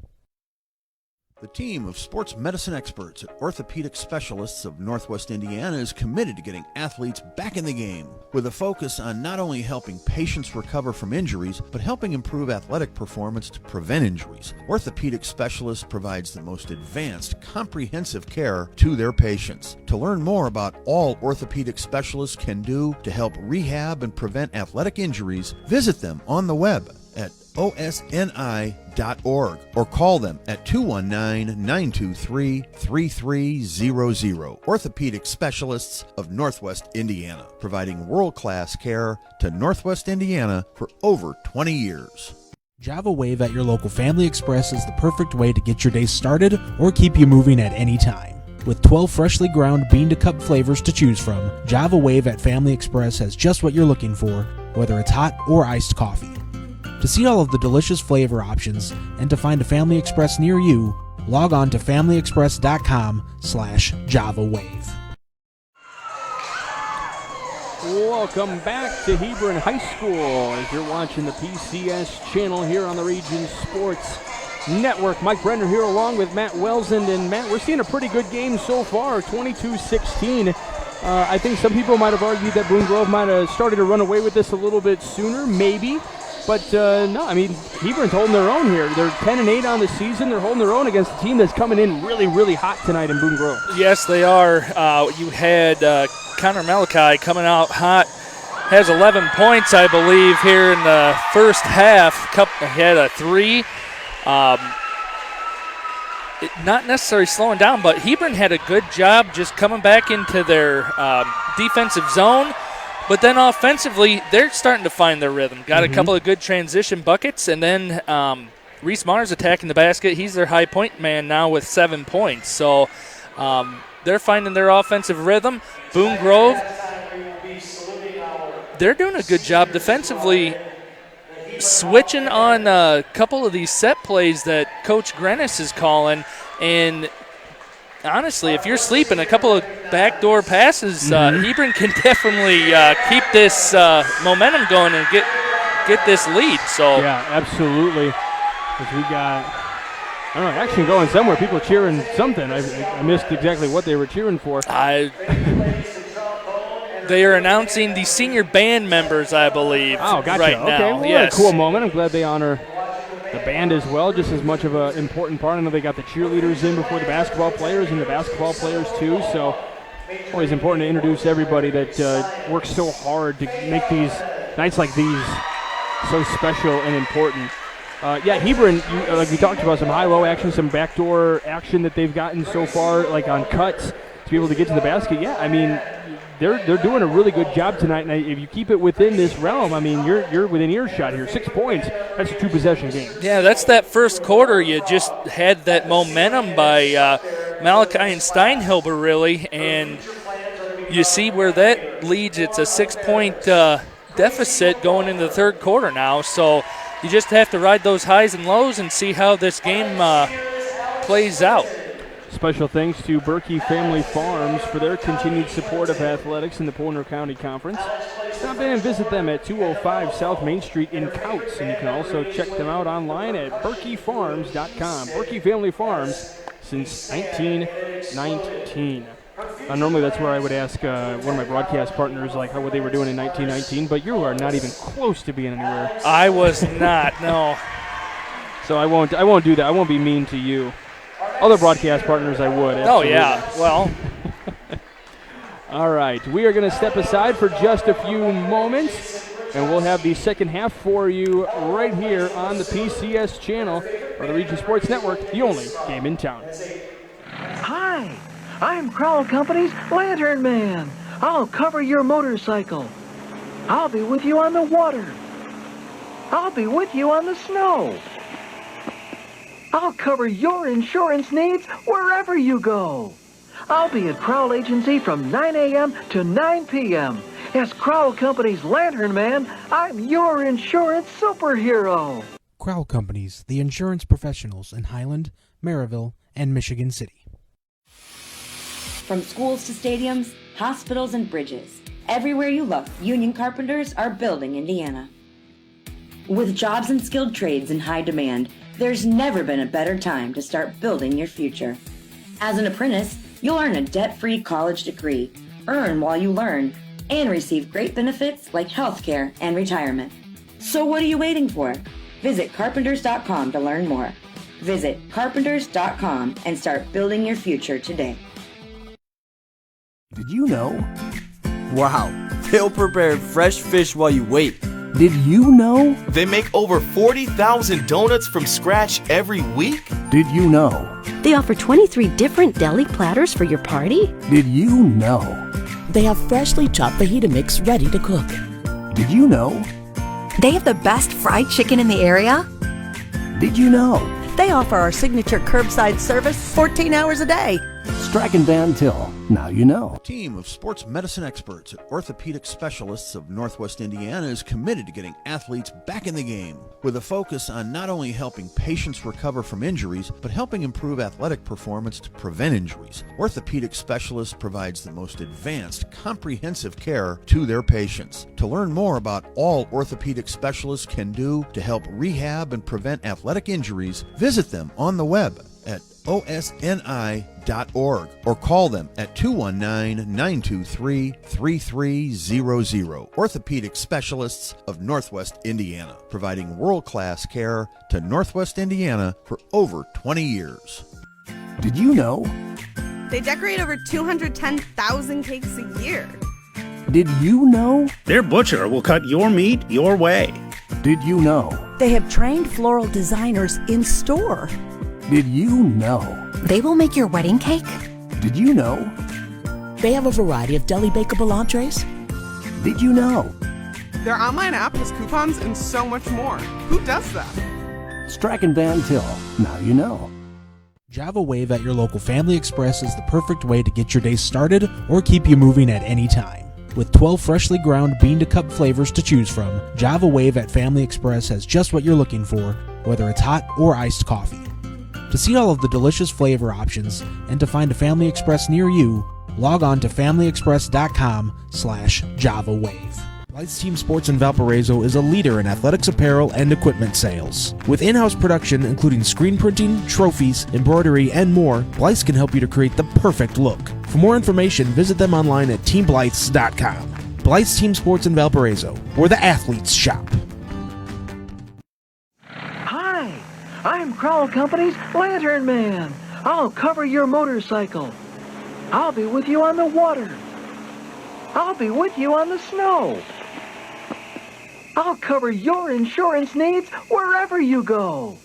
The team of sports medicine experts at Orthopedic Specialists of Northwest Indiana is committed to getting athletes back in the game, with a focus on not only helping patients recover from injuries, but helping improve athletic performance to prevent injuries. Orthopedic Specialists provides the most advanced, comprehensive care to their patients. To learn more about all orthopedic specialists can do to help rehab and prevent athletic injuries, visit them on the web at osni.org or call them at 219-923-3300. Orthopedic Specialists of Northwest Indiana, providing world-class care to Northwest Indiana for over 20 years. Java Wave at your local Family Express is the perfect way to get your day started or keep you moving at any time. With 12 freshly ground bean-to-cup flavors to choose from, Java Wave at Family Express has just what you're looking for, whether it's hot or iced coffee. To see all of the delicious flavor options and to find a Family Express near you, log on to familyexpress.com/JavaWave. Welcome back to Hebron High School as you're watching the PCS channel here on the Region Sports Network. Mike Brenner here along with Matt Welsand. And Matt, we're seeing a pretty good game so far, 22-16. I think some people might have argued that Boone Grove might have started to run away with this a little bit sooner, maybe. But no, I mean, Hebron's holding their own here. They're 10-8 on the season. They're holding their own against a team that's coming in really, really hot tonight in Boone Grove. Yes, they are. You had Connor Malachi coming out hot. Has 11 points, I believe, here in the first half. He had a 3. Not necessarily slowing down, but Hebron had a good job just coming back into their defensive zone. But then offensively, they're starting to find their rhythm. Got a couple of good transition buckets, and then Reese Mars attacking the basket. He's their high point man now with 7 points. So they're finding their offensive rhythm. Boone Grove, they're doing a good job defensively, switching on a couple of these set plays that Coach Grennis is calling. And honestly, if you're sleeping, a couple of backdoor passes, Hebron can definitely keep this momentum going and get this lead. So yeah, absolutely. Because we got, I don't know, action going somewhere. People cheering something. I missed exactly what they were cheering for. They are announcing the senior band members, I believe. Oh, gotcha. Right now. Okay, well, yes. What a cool moment. I'm glad they honor the band as well, just as much of an important part. I know they got the cheerleaders in before the basketball players and the basketball players too, so always important to introduce everybody that works so hard to make these nights like these so special and important. Yeah, Hebron, like we talked about, some high-low action, some backdoor action that they've gotten so far, like on cuts to be able to get to the basket. Yeah, I mean, they're doing a really good job tonight, and if you keep it within this realm, I mean, you're within earshot here. 6 points, that's a 2-possession game. Yeah, that's that first quarter. You just had that momentum by Malachi and Steinhilber, really, and you see where that leads. It's a 6-point deficit going into the third quarter now, so you just have to ride those highs and lows and see how this game plays out. Special thanks to Berkey Family Farms for their continued support of athletics in the Poultnor County Conference. Stop in and visit them at 205 South Main Street in Couts, and you can also check them out online at berkeyfarms.com. Berkey Family Farms since 1919. Normally that's where I would ask one of my broadcast partners like what they were doing in 1919, but you are not even close to being anywhere. I was not, no. So I won't do that. I won't be mean to you. Other broadcast partners I would. Absolutely. Oh, yeah. Well. All right. We are going to step aside for just a few moments, and we'll have the second half for you right here on the PCS channel or the Region Sports Network, the only game in town. Hi, I'm Crowell Company's Lantern Man. I'll cover your motorcycle. I'll be with you on the water. I'll be with you on the snow. I'll cover your insurance needs wherever you go. I'll be at Crowell Agency from 9 a.m. to 9 p.m. As Crowell Company's Lantern Man, I'm your insurance superhero. Crowell Companies, the insurance professionals in Highland, Maryville, and Michigan City. From schools to stadiums, hospitals, and bridges, everywhere you look, union carpenters are building Indiana. With jobs and skilled trades in high demand, There's never been a better time to start building your future. As an apprentice, you'll earn a debt-free college degree, earn while you learn, and receive great benefits like healthcare and retirement. So what are you waiting for? Visit carpenters.com to learn more. Visit carpenters.com and start building your future today. Did you know? Wow, they'll prepare fresh fish while you wait. Did you know? They make over 40,000 donuts from scratch every week. Did you know? They offer 23 different deli platters for your party. Did you know? They have freshly chopped fajita mix ready to cook. Did you know? They have the best fried chicken in the area. Did you know? They offer our signature curbside service 14 hours a day. Strack and Van Til. Now you know. A team of sports medicine experts at Orthopedic Specialists of Northwest Indiana is committed to getting athletes back in the game, with a focus on not only helping patients recover from injuries, but helping improve athletic performance to prevent injuries. Orthopedic Specialists provides the most advanced, comprehensive care to their patients. To learn more about all orthopedic specialists can do to help rehab and prevent athletic injuries, visit them on the web at osni.org or call them at 219-923-3300. Orthopedic Specialists of Northwest Indiana, providing world-class care to Northwest Indiana for over 20 years. Did you know? They decorate over 210,000 cakes a year. Did you know? Their butcher will cut your meat your way. Did you know? They have trained floral designers in store. Did you know? They will make your wedding cake. Did you know? They have a variety of deli bakeable entrees. Did you know? Their online app has coupons and so much more. Who does that? Strack and Van Til. Now you know. Java Wave at your local Family Express is the perfect way to get your day started or keep you moving at any time. With 12 freshly ground bean-to-cup flavors to choose from, Java Wave at Family Express has just what you're looking for, whether it's hot or iced coffee. To see all of the delicious flavor options and to find a Family Express near you, log on to familyexpress.com/JavaWave. Blythe's Team Sports in Valparaiso is a leader in athletics apparel and equipment sales. With in-house production including screen printing, trophies, embroidery, and more, Blythe's can help you to create the perfect look. For more information, visit them online at teamblythes.com. Blythe's Team Sports in Valparaiso, where the athletes shop. Hi, I'm Crowell Company's Lantern Man. I'll cover your motorcycle. I'll be with you on the water. I'll be with you on the snow. I'll cover your insurance needs wherever you go.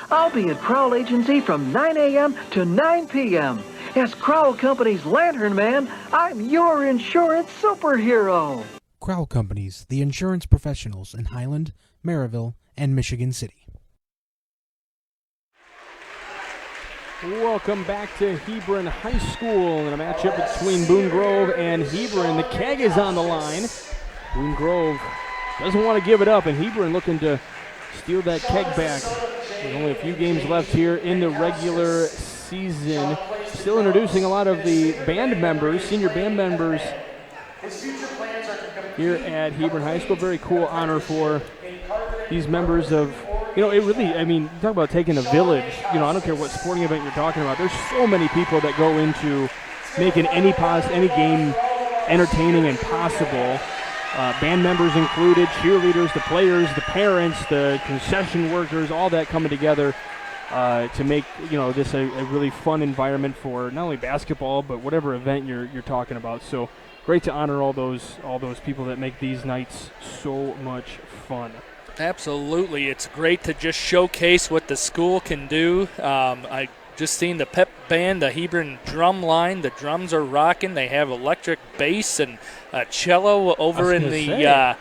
I'll be at Crowell Agency from 9 a.m. to 9 p.m. As Crowell Company's Lantern Man, I'm your insurance superhero. Crowell Companies, the insurance professionals in Highland, Maryville, and Michigan City. Welcome back to Hebron High School in a matchup between Boone Grove and Hebron. The keg is on the line. Boone Grove doesn't want to give it up, and Hebron looking to steal that keg back. There's only a few games left here in the regular season. Still introducing a lot of the band members, senior band members here at Hebron High School. Very cool honor for these members of, you know, it really, I mean, you talk about taking a village. You know, I don't care what sporting event you're talking about. There's so many people that go into making any game entertaining and possible. Band members included, cheerleaders, the players, the parents, the concession workers, all that coming together to make, you know, this a really fun environment for not only basketball but whatever event you're talking about. So great to honor all those people that make these nights so much fun. Absolutely. It's great to just showcase what the school can do. I just seen the pep band, the Hebron drum line. The drums are rocking. They have electric bass and a cello over in the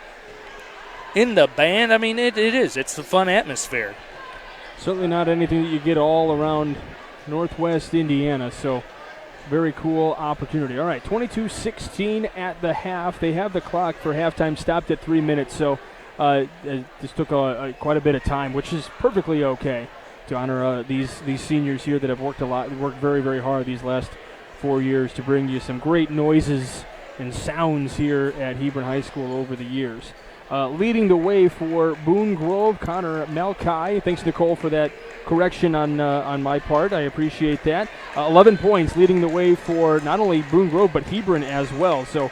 band. I mean, it is. It's a fun atmosphere. Certainly not anything that you get all around Northwest Indiana, so very cool opportunity. All right, 22-16 at the half. They have the clock for halftime stopped at 3 minutes, so this took quite a bit of time, which is perfectly okay to honor these seniors here that have worked very, very hard these last 4 years to bring you some great noises and sounds here at Hebron High School over the years. Leading the way for Boone Grove, Connor Malkai. Thanks, Nicole, for that correction on my part. I appreciate that. 11 points leading the way for not only Boone Grove, but Hebron as well. So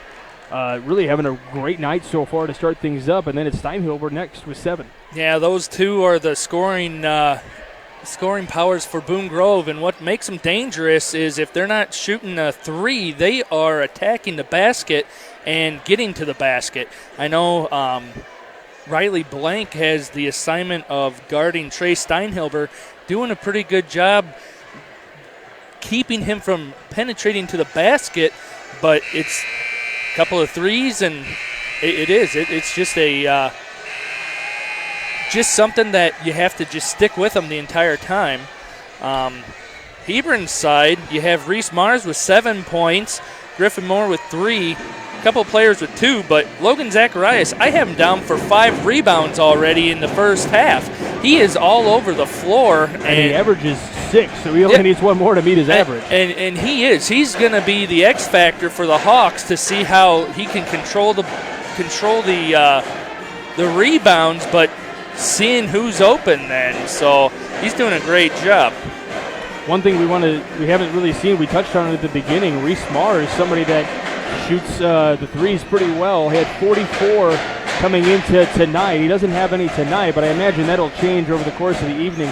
really having a great night so far to start things up. And then it's Steinhilber next with 7. Yeah, those two are the scoring powers for Boone Grove, and what makes them dangerous is if they're not shooting a three, they are attacking the basket and getting to the basket. I know Riley Blank has the assignment of guarding Trey Steinhilber, doing a pretty good job keeping him from penetrating to the basket, but it's a couple of threes, and it's just a just something that you have to just stick with them the entire time. Hebron's side, you have Reese Mars with 7 points, Griffin Moore with 3, a couple players with 2, but Logan Zacharias, I have him down for 5 rebounds already in the first half. He is all over the floor. And he averages 6, so he only needs one more to meet his average. And he is. He's going to be the X factor for the Hawks to see how he can control the rebounds, but seeing who's open then. So he's doing a great job. One thing we haven't really seen, we touched on it at the beginning, Reese Mars, somebody that shoots the threes pretty well. He had 44 coming into tonight. He doesn't have any tonight, but I imagine that'll change over the course of the evening.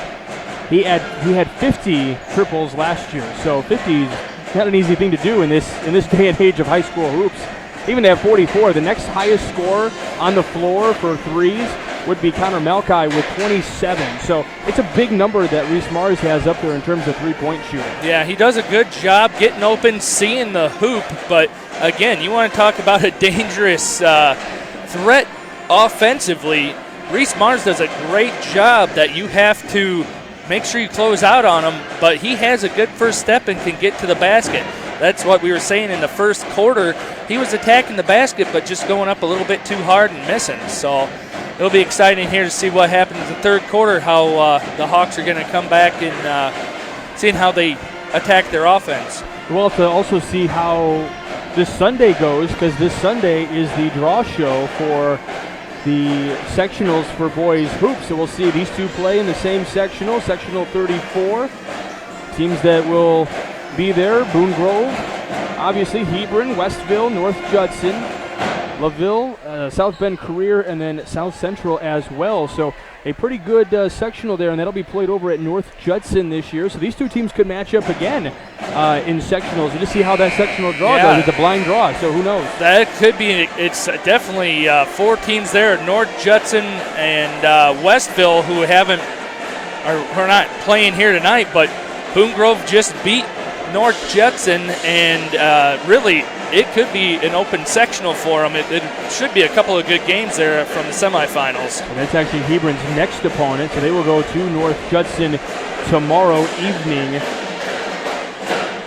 He had 50 triples last year, so 50 is not an easy thing to do in this day and age of high school hoops. Even to have 44, the next highest scorer on the floor for threes would be Connor Malkai with 27. So it's a big number that Reese Mars has up there in terms of three-point shooting. Yeah, he does a good job getting open, seeing the hoop. But, again, you want to talk about a dangerous threat offensively. Reese Mars does a great job that you have to make sure you close out on him. But he has a good first step and can get to the basket. That's what we were saying in the first quarter. He was attacking the basket but just going up a little bit too hard and missing. So it'll be exciting here to see what happens in the third quarter, how the Hawks are going to come back and seeing how they attack their offense. We'll have to also see how this Sunday goes, because this Sunday is the draw show for the sectionals for boys hoops. So we'll see these two play in the same sectional 34. Teams that will be there: Boone Grove, obviously Hebron, Westville, North Judson, LaVille, South Bend Career, and then South Central as well. So a pretty good sectional there, and that'll be played over at North Judson this year. So these two teams could match up again in sectionals. And just see how that sectional draw goes. It's a blind draw, so who knows? That could be. It's definitely 4 teams there: North Judson and Westville, who are not playing here tonight. But Boone Grove just beat North Judson, and really it could be an open sectional for them. It should be a couple of good games there from the semifinals. And that's actually Hebron's next opponent, so they will go to North Judson tomorrow evening.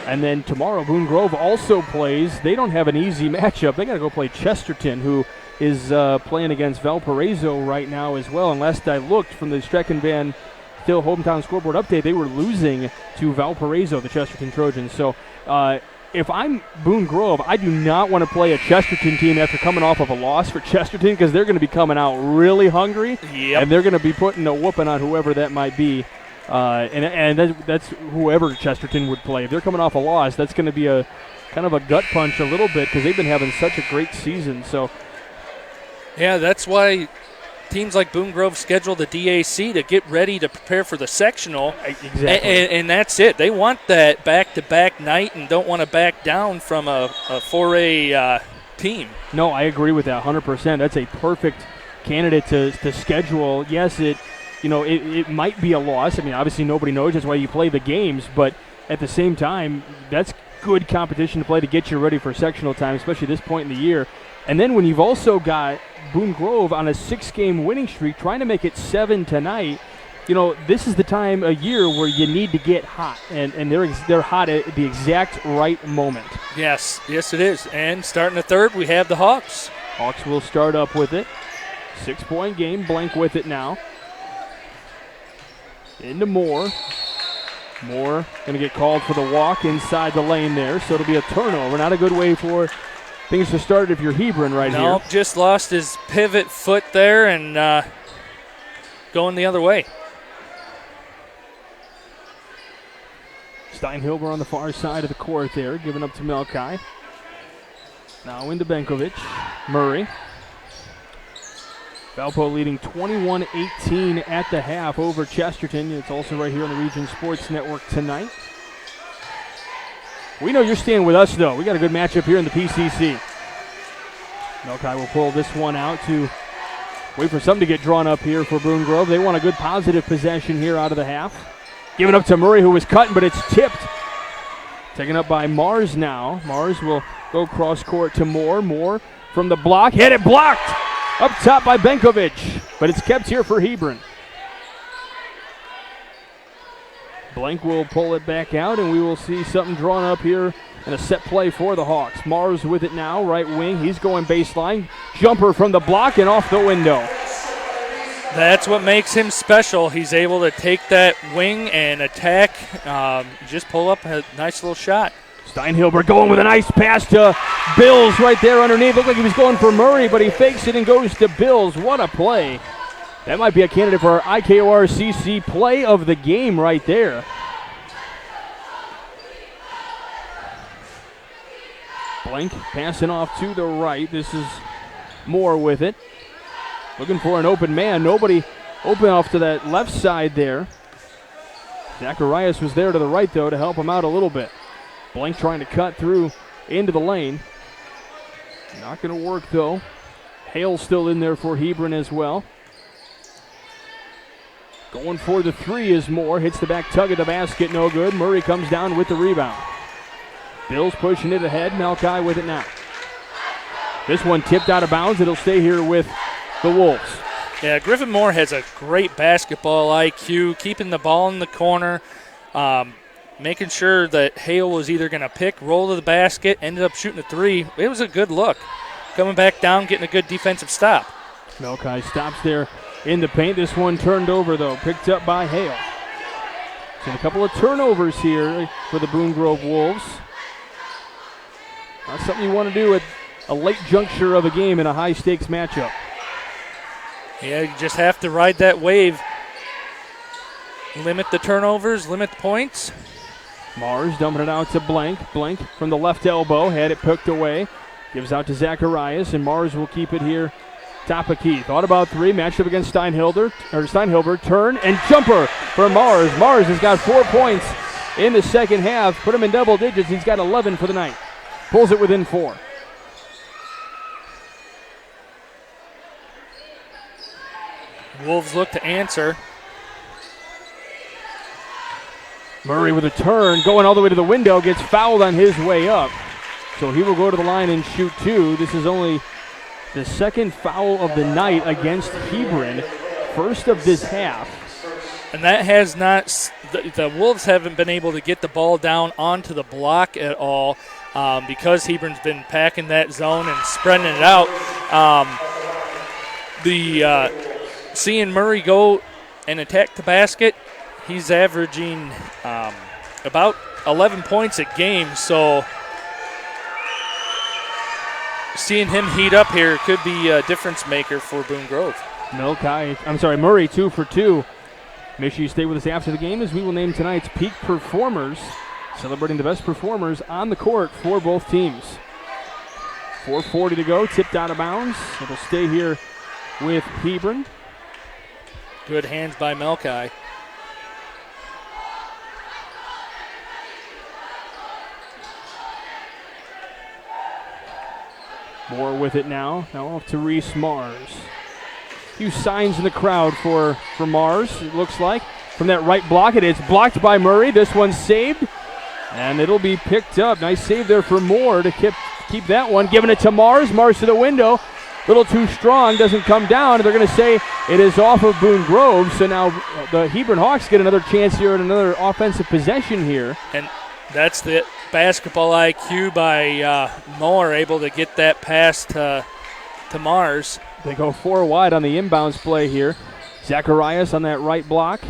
And then tomorrow Boone Grove also plays. They don't have an easy matchup. They got to go play Chesterton, who is playing against Valparaiso right now as well. And last I looked from the Strecken Van Still hometown scoreboard update, they were losing to Valparaiso, the Chesterton Trojans. So if I'm Boone Grove, I do not want to play a Chesterton team after coming off of a loss for Chesterton, because they're going to be coming out really hungry, and they're going to be putting a whooping on whoever that might be. And that's whoever Chesterton would play. If they're coming off a loss, that's going to be a kind of a gut punch a little bit, because they've been having such a great season. So, yeah, that's why teams like Boone Grove schedule the DAC to get ready to prepare for the sectional. Exactly. And that's it. They want that back-to-back night and don't want to back down from a 4A team. No, I agree with that 100%. That's a perfect candidate to schedule. Yes, it might be a loss. I mean, obviously nobody knows. That's why you play the games. But at the same time, that's good competition to play to get you ready for sectional time, especially this point in the year. And then when you've also got Boone Grove on a 6-game winning streak, trying to make it 7 tonight, this is the time of year where you need to get hot, and they're hot at the exact right moment. Yes, it is. And starting the third, we have the Hawks. Hawks will start up with it. 6-point game, Blank with it now. Into Moore. Moore going to get called for the walk inside the lane there, so it'll be a turnover. Not a good way for things to start if you're Hebron right here. Nope, just lost his pivot foot there and going the other way. Steinhilber on the far side of the court there, giving up to Melkai. Now into Benkovic. Murray. Valpo leading 21-18 at the half over Chesterton. It's also right here on the Region Sports Network tonight. We know you're staying with us, though. We got a good matchup here in the PCC. Melkai will pull this one out to wait for something to get drawn up here for Boone Grove. They want a good positive possession here out of the half. Giving up to Murray, who was cutting, but it's tipped. Taken up by Mars now. Mars will go cross court to Moore. Moore from the block. Hit it, blocked. Up top by Benkovic, but it's kept here for Hebron. Blank will pull it back out, and we will see something drawn up here in a set play for the Hawks. Mars with it now, right wing. He's going baseline. Jumper from the block and off the window. That's what makes him special. He's able to take that wing and attack, just pull up a nice little shot. Steinhilber going with a nice pass to Bills right there underneath. Looked like he was going for Murray, but he fakes it and goes to Bills. What a play. That might be a candidate for our IKOR-CC play of the game right there. Blank passing off to the right. This is Moore with it. Looking for an open man. Nobody open off to that left side there. Zacharias was there to the right, though, to help him out a little bit. Blank trying to cut through into the lane. Not going to work, though. Hale still in there for Hebron as well. Going for the three is Moore. Hits the back tug at the basket, no good. Murray comes down with the rebound. Bills pushing it ahead. Melkai with it now. This one tipped out of bounds. It'll stay here with the Wolves. Yeah, Griffin Moore has a great basketball IQ, keeping the ball in the corner, making sure that Hale was either going to pick, roll to the basket, ended up shooting a three. It was a good look. Coming back down, getting a good defensive stop. Melkai stops there in the paint. This one turned over, though, picked up by Hale. So a couple of turnovers here for the Boone Grove Wolves. Not something you want to do at a late juncture of a game in a high-stakes matchup. Yeah, you just have to ride that wave. Limit the turnovers, limit the points. Mars dumping it out to Blank. Blank from the left elbow, had it picked away. Gives out to Zacharias, and Mars will keep it here. Top of key. Thought about three, matched up against Steinhilber. Turn and jumper for Mars. Mars has got 4 points in the second half. Put him in double digits. He's got 11 for the night. Pulls it within 4. Wolves look to answer. Murray with a turn, going all the way to the window, gets fouled on his way up. So he will go to the line and shoot two. This is only the second foul of the night against Hebron, first of this half. And that has not, the Wolves haven't been able to get the ball down onto the block at all because Hebron's been packing that zone and spreading it out. Seeing Murray go and attack the basket, he's averaging about 11 points a game, so seeing him heat up here could be a difference maker for Boone Grove. Murray 2 for 2. Make sure you stay with us after the game as we will name tonight's peak performers, celebrating the best performers on the court for both teams. 4:40 to go, tipped out of bounds. It'll stay here with Hebron. Good hands by Melkai. Moore with it now. Now off to Reese Mars. Few signs in the crowd for Mars, it looks like. From that right block, it is blocked by Murray. This one's saved, and it'll be picked up. Nice save there for Moore to keep that one. Giving it to Mars. Mars to the window. Little too strong, doesn't come down. They're going to say it is off of Boone Grove. So now the Hebron Hawks get another chance here at another offensive possession here. And that's the basketball IQ by Moore, able to get that pass to Mars. They go 4 wide on the inbounds play here. Zacharias on that right block.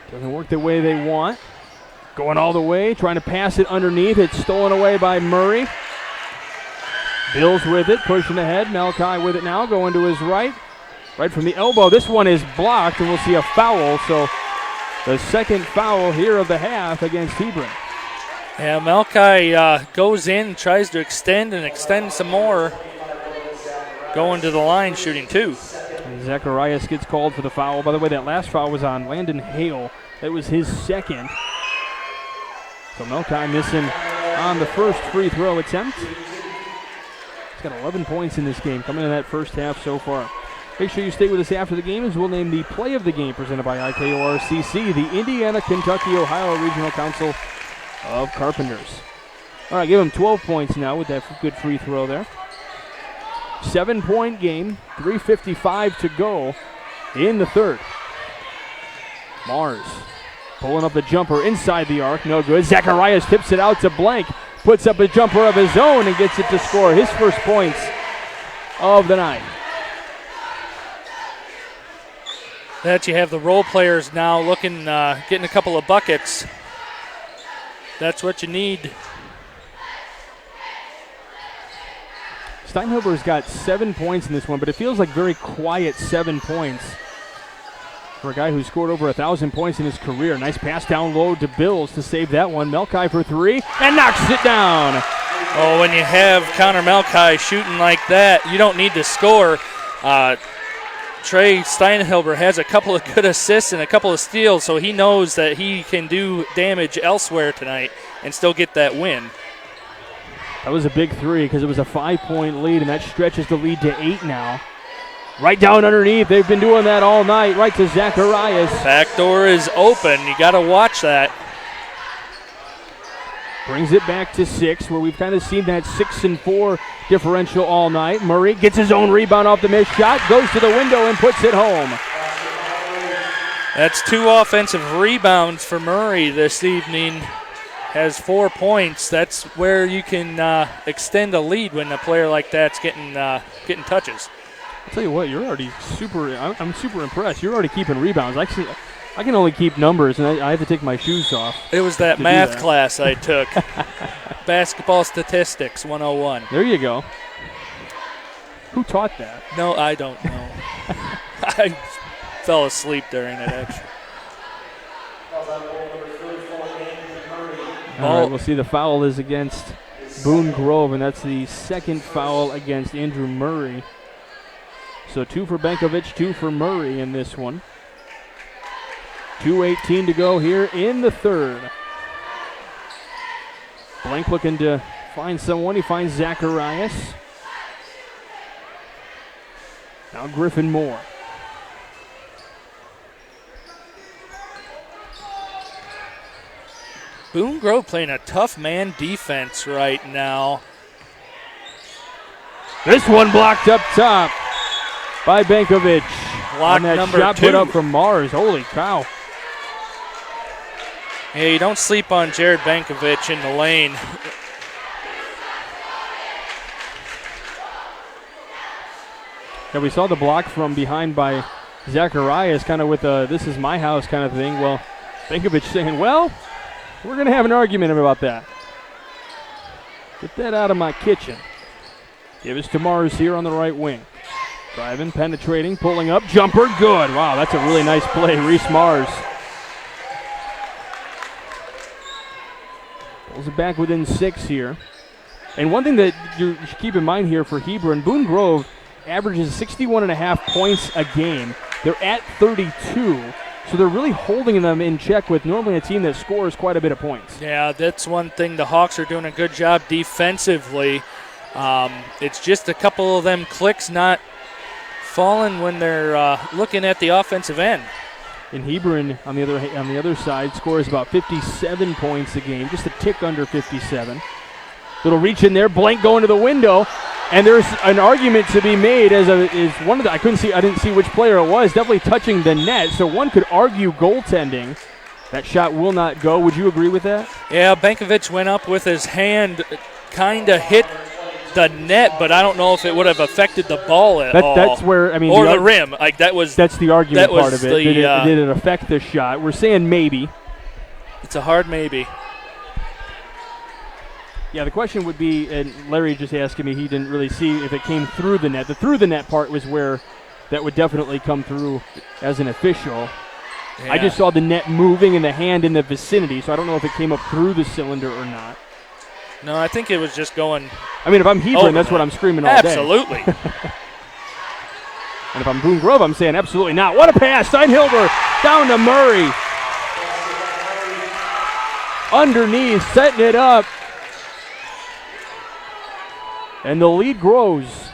Doesn't work the way they want. Going all the way, trying to pass it underneath. It's stolen away by Murray. Bills with it, pushing ahead. Melkai with it now, going to his right. Right from the elbow. This one is blocked, and we'll see a foul. So the second foul here of the half against Hebron. Yeah, Melkai goes in, tries to extend some more. Going to the line, shooting 2. And Zacharias gets called for the foul. By the way, that last foul was on Landon Hale. That was his second. So Melkai missing on the first free throw attempt. He's got 11 points in this game, coming in that first half so far. Make sure you stay with us after the game as we'll name the play of the game presented by IKORCC, the Indiana, Kentucky, Ohio Regional Council of Carpenters. All right, give him 12 points now with that good free throw there. 7-point game, 3:55 to go in the third. Mars pulling up the jumper inside the arc, no good. Zacharias tips it out to Blank, puts up a jumper of his own and gets it to score his first points of the night. That you have the role players now looking, getting a couple of buckets. That's what you need. Steinhilber's got 7 points in this one, but it feels like very quiet 7 points for a guy who scored over 1,000 points in his career. Nice pass down low to Bills to save that one. Melkai for 3 and knocks it down. Oh, when you have Connor Melkai shooting like that, you don't need to score. Trey Steinhilber has a couple of good assists and a couple of steals, so he knows that he can do damage elsewhere tonight and still get that win. That was a big 3 because it was a 5-point lead, and that stretches the lead to 8 now. Right down underneath. They've been doing that all night. Right to Zacharias. Back door is open. You got to watch that. Brings it back to 6, where we've kind of seen that 6 and 4 differential all night. Murray gets his own rebound off the missed shot, goes to the window and puts it home. That's 2 offensive rebounds for Murray this evening. Has 4 points. That's where you can extend a lead when a player like that's getting touches. I'll tell you what, you're already I'm super impressed. You're already keeping rebounds. I can only keep numbers, and I have to take my shoes off. It was that math class I took. Basketball Statistics 101. There you go. Who taught that? No, I don't know. I fell asleep during it, actually. All right, we'll see the foul is against Boone Grove, and that's the second foul against Andrew Murray. So 2 for Benkovic, 2 for Murray in this one. 2:18 to go here in the third. Blank looking to find someone. He finds Zacharias. Now Griffin Moore. Boone Grove playing a tough man defense right now. This one blocked up top by Benkovic. Block on that number shot 2. Put up from Mars. Holy cow. Hey, you don't sleep on Jared Benkovic in the lane. Yeah, we saw the block from behind by Zacharias, kind of with a this is my house kind of thing. Well, Benkovic saying, well, we're going to have an argument about that. Get that out of my kitchen. Give us to Mars here on the right wing. Driving, penetrating, pulling up, jumper, good. Wow, that's a really nice play, Reese Mars. Pulls it back within 6 here. And one thing that you should keep in mind here for Hebron, Boone Grove averages 61.5 points a game. They're at 32, so they're really holding them in check with normally a team that scores quite a bit of points. Yeah, that's one thing. The Hawks are doing a good job defensively. It's just a couple of them clicks not falling when they're looking at the offensive end. And Hebron, on the other side, scores about 57 points a game, just a tick under 57. Little reach in there, Blank going to the window, and there's an argument to be made as one of the I didn't see which player it was, definitely touching the net, so one could argue goaltending. That shot will not go. Would you agree with that? Yeah, Benkovic went up with his hand, kind of hit the net, but I don't know if it would have affected the ball at all. That's where, I mean, or the rim. That's the argument part of it. Did it affect the shot? We're saying maybe. It's a hard maybe. Yeah, the question would be, and Larry just asking me, he didn't really see if it came through the net. The through the net part was where that would definitely come through as an official. Yeah. I just saw the net moving and the hand in the vicinity, so I don't know if it came up through the cylinder or not. No, I think it was just going. I mean, if I'm Hebron, that's what I'm screaming all day. Absolutely. And if I'm Boone Grove, I'm saying absolutely not. What a pass. Steinhilber down to Murray. Underneath, setting it up. And the lead grows.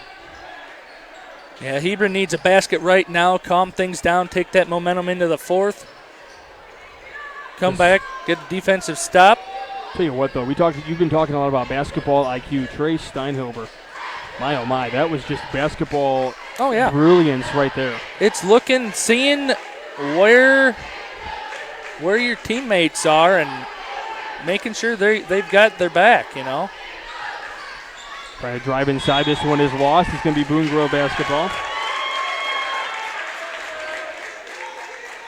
Yeah, Hebron needs a basket right now, calm things down, take that momentum into the fourth. Come back, get a defensive stop. Tell you what, though, you've been talking a lot about basketball IQ. Trey Steinhilber, my oh my, that was just basketball brilliance right there. It's seeing where your teammates are and making sure they've got their back, you know. Trying to drive inside. This one is lost. It's going to be Boone Grove basketball.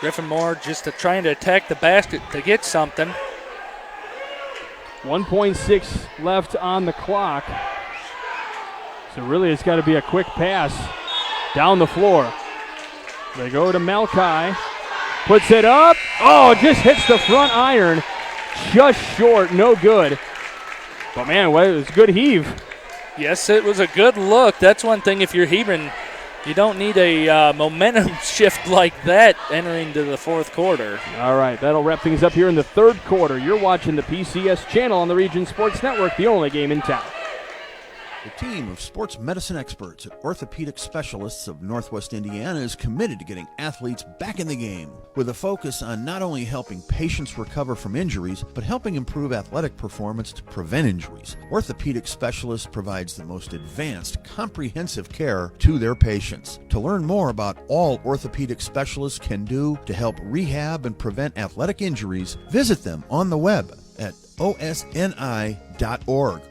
Griffin Moore just trying to attack the basket to get something. 1.6 left on the clock. So really it's got to be a quick pass down the floor. They go to Malkai. Puts it up. Oh, just hits the front iron. Just short. No good. But, man, it was a good heave. Yes, it was a good look. That's one thing if you're Hebron, you don't need a momentum shift like that entering to the fourth quarter. All right, that'll wrap things up here in the third quarter. You're watching the PCS channel on the Region Sports Network, the only game in town. The team of sports medicine experts at Orthopedic Specialists of Northwest Indiana is committed to getting athletes back in the game, with a focus on not only helping patients recover from injuries, but helping improve athletic performance to prevent injuries. Orthopedic Specialists provides the most advanced, comprehensive care to their patients. To learn more about all orthopedic specialists can do to help rehab and prevent athletic injuries, visit them on the web at osni.org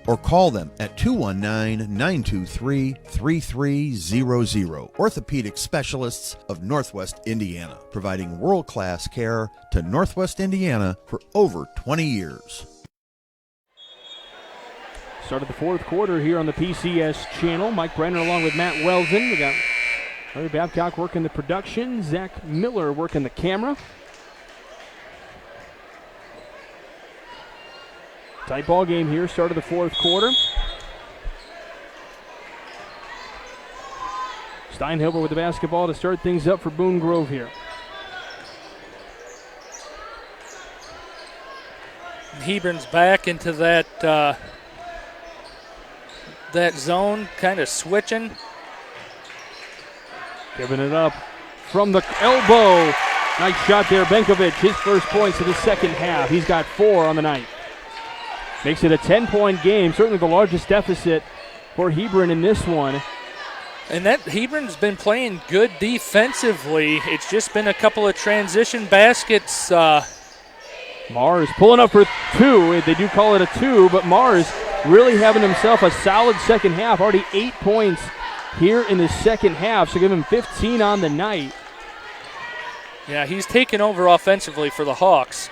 or call them at 219-923-3300. Orthopedic Specialists of Northwest Indiana, providing world-class care to Northwest Indiana for over 20 years. Started the fourth quarter here on the PCS channel. Mike Brenner along with Matt Welsen. We got Larry Babcock working the production, Zach Miller working the camera. Tight ball game here, start of the fourth quarter. Steinhilber with the basketball to start things up for Boone Grove here. Hebron's back into that zone, kind of switching. Giving it up from the elbow. Nice shot there, Benkovic. His first points of the second half. He's got 4 on the night. Makes it a 10-point game, certainly the largest deficit for Hebron in this one. And that Hebron's been playing good defensively. It's just been a couple of transition baskets. Mars pulling up for 2. They do call it a 2, but Mars really having himself a solid second half. Already 8 points here in the second half, so give him 15 on the night. Yeah, he's taken over offensively for the Hawks.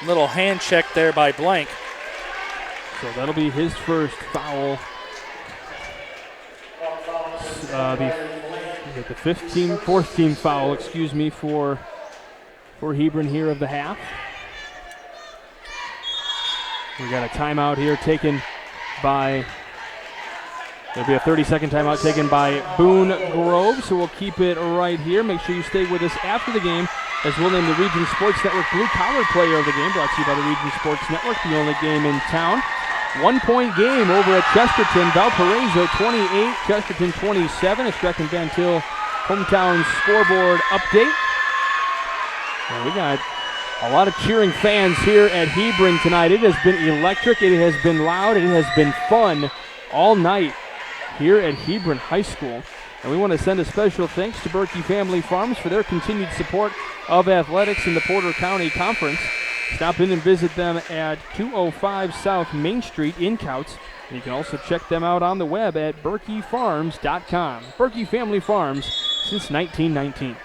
Little hand check there by Blank. So that'll be his first foul. The fourth team foul, for Hebron here of the half. We got a timeout here taken by, there'll be a 30-second timeout taken by Boone Grove, so we'll keep it right here. Make sure you stay with us after the game, as we'll name the Region Sports Network Blue Collar Player of the Game, brought to you by the Region Sports Network, the only game in town. 1-point game over at Chesterton. Valparaiso 28, Chesterton 27. A Streck and Van Til hometown scoreboard update. And we got a lot of cheering fans here at Hebron tonight. It has been electric, it has been loud, it has been fun all night here at Hebron High School. And we want to send a special thanks to Berkey Family Farms for their continued support of athletics in the Porter County Conference. Stop in and visit them at 205 South Main Street in Couts. And you can also check them out on the web at berkeyfarms.com. Berkey Family Farms since 1919.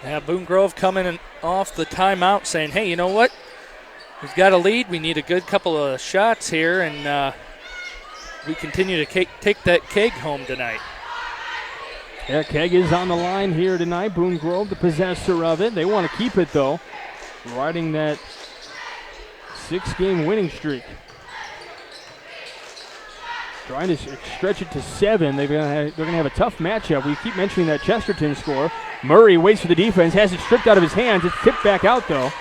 Yeah, Boone Grove coming off the timeout saying, hey, you know what? We've got a lead. We need a good couple of shots here, and we continue to take that keg home tonight. Yeah, keg is on the line here tonight. Boone Grove, the possessor of it. They want to keep it, though, riding that 6-game winning streak. Trying to stretch it to 7. They're going to have a tough matchup. We keep mentioning that Chesterton score. Murray waits for the defense, has it stripped out of his hands. It's tipped back out, though.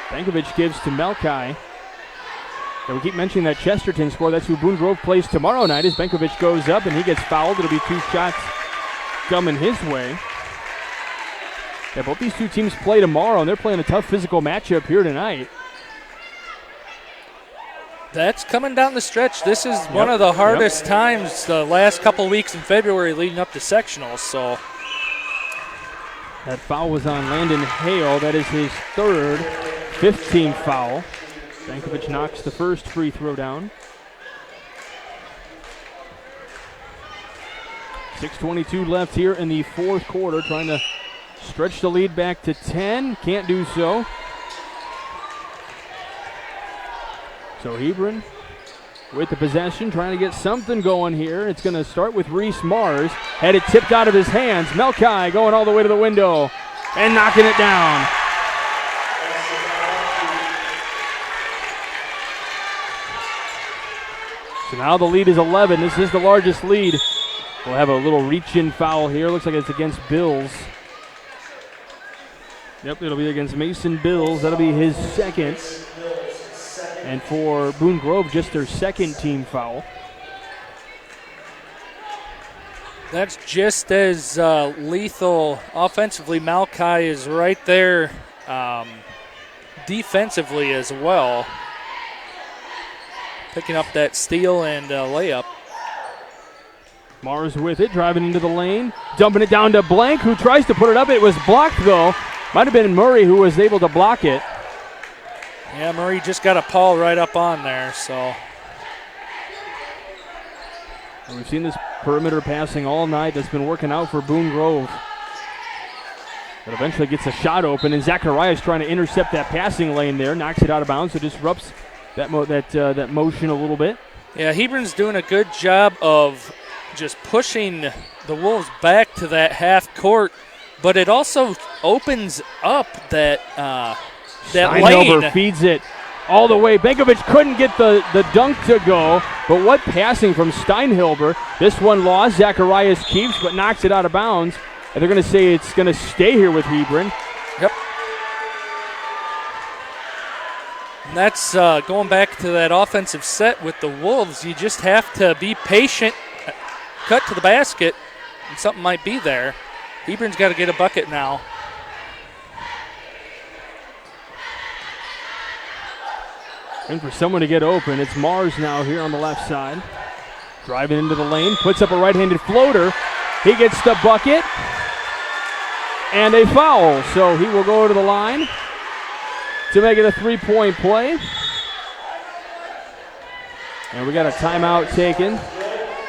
Bankovic gives to Melkai. And we keep mentioning that Chesterton score. That's who Boone Grove plays tomorrow night as Bankovic goes up and he gets fouled. It'll be 2 shots coming his way. Yeah, both these two teams play tomorrow, and they're playing a tough physical matchup here tonight. That's coming down the stretch. This is one of the hardest times the last couple weeks in February leading up to sectionals. So that foul was on Landon Hale. That is his 3rd, 15th foul. Bankovic knocks the first free throw down. 6:22 left here in the 4th quarter. Trying to stretch the lead back to 10. Can't do so. So Hebron with the possession, trying to get something going here. It's going to start with Reese Mars. Had it tipped out of his hands. Melkai going all the way to the window and knocking it down. So now the lead is 11. This is the largest lead. We'll have a little reach-in foul here. Looks like it's against Bills. Yep, it'll be against Mason Bills. That'll be his 2nd. And for Boone Grove, just their 2nd team foul. that's just as lethal offensively. Melkai is right there defensively as well, picking up that steal and layup. Mars with it, driving into the lane, dumping it down to Blank, who tries to put it up. It was blocked, though. Might have been Murray who was able to block it. Yeah, Murray just got a Paul right up on there, so. And we've seen this perimeter passing all night. That's been working out for Boone Grove. But eventually gets a shot open, and Zacharias trying to intercept that passing lane there, knocks it out of bounds, so disrupts that motion a little bit. Yeah, Hebron's doing a good job of just pushing the Wolves back to that half court, but it also opens up that lane. Feeds it all the way. Bankovic couldn't get the dunk to go, but what passing from Steinhilber. This one lost. Zacharias keeps, but knocks it out of bounds. And they're going to say it's going to stay here with Hebron. Yep. And that's going back to that offensive set with the Wolves. You just have to be patient, cut to the basket, and something might be there. Hebron's got to get a bucket now. And for someone to get open, it's Mars now here on the left side. Driving into the lane, puts up a right-handed floater. He gets the bucket. And a foul, so he will go to the line to make it a three-point play. And we got a timeout taken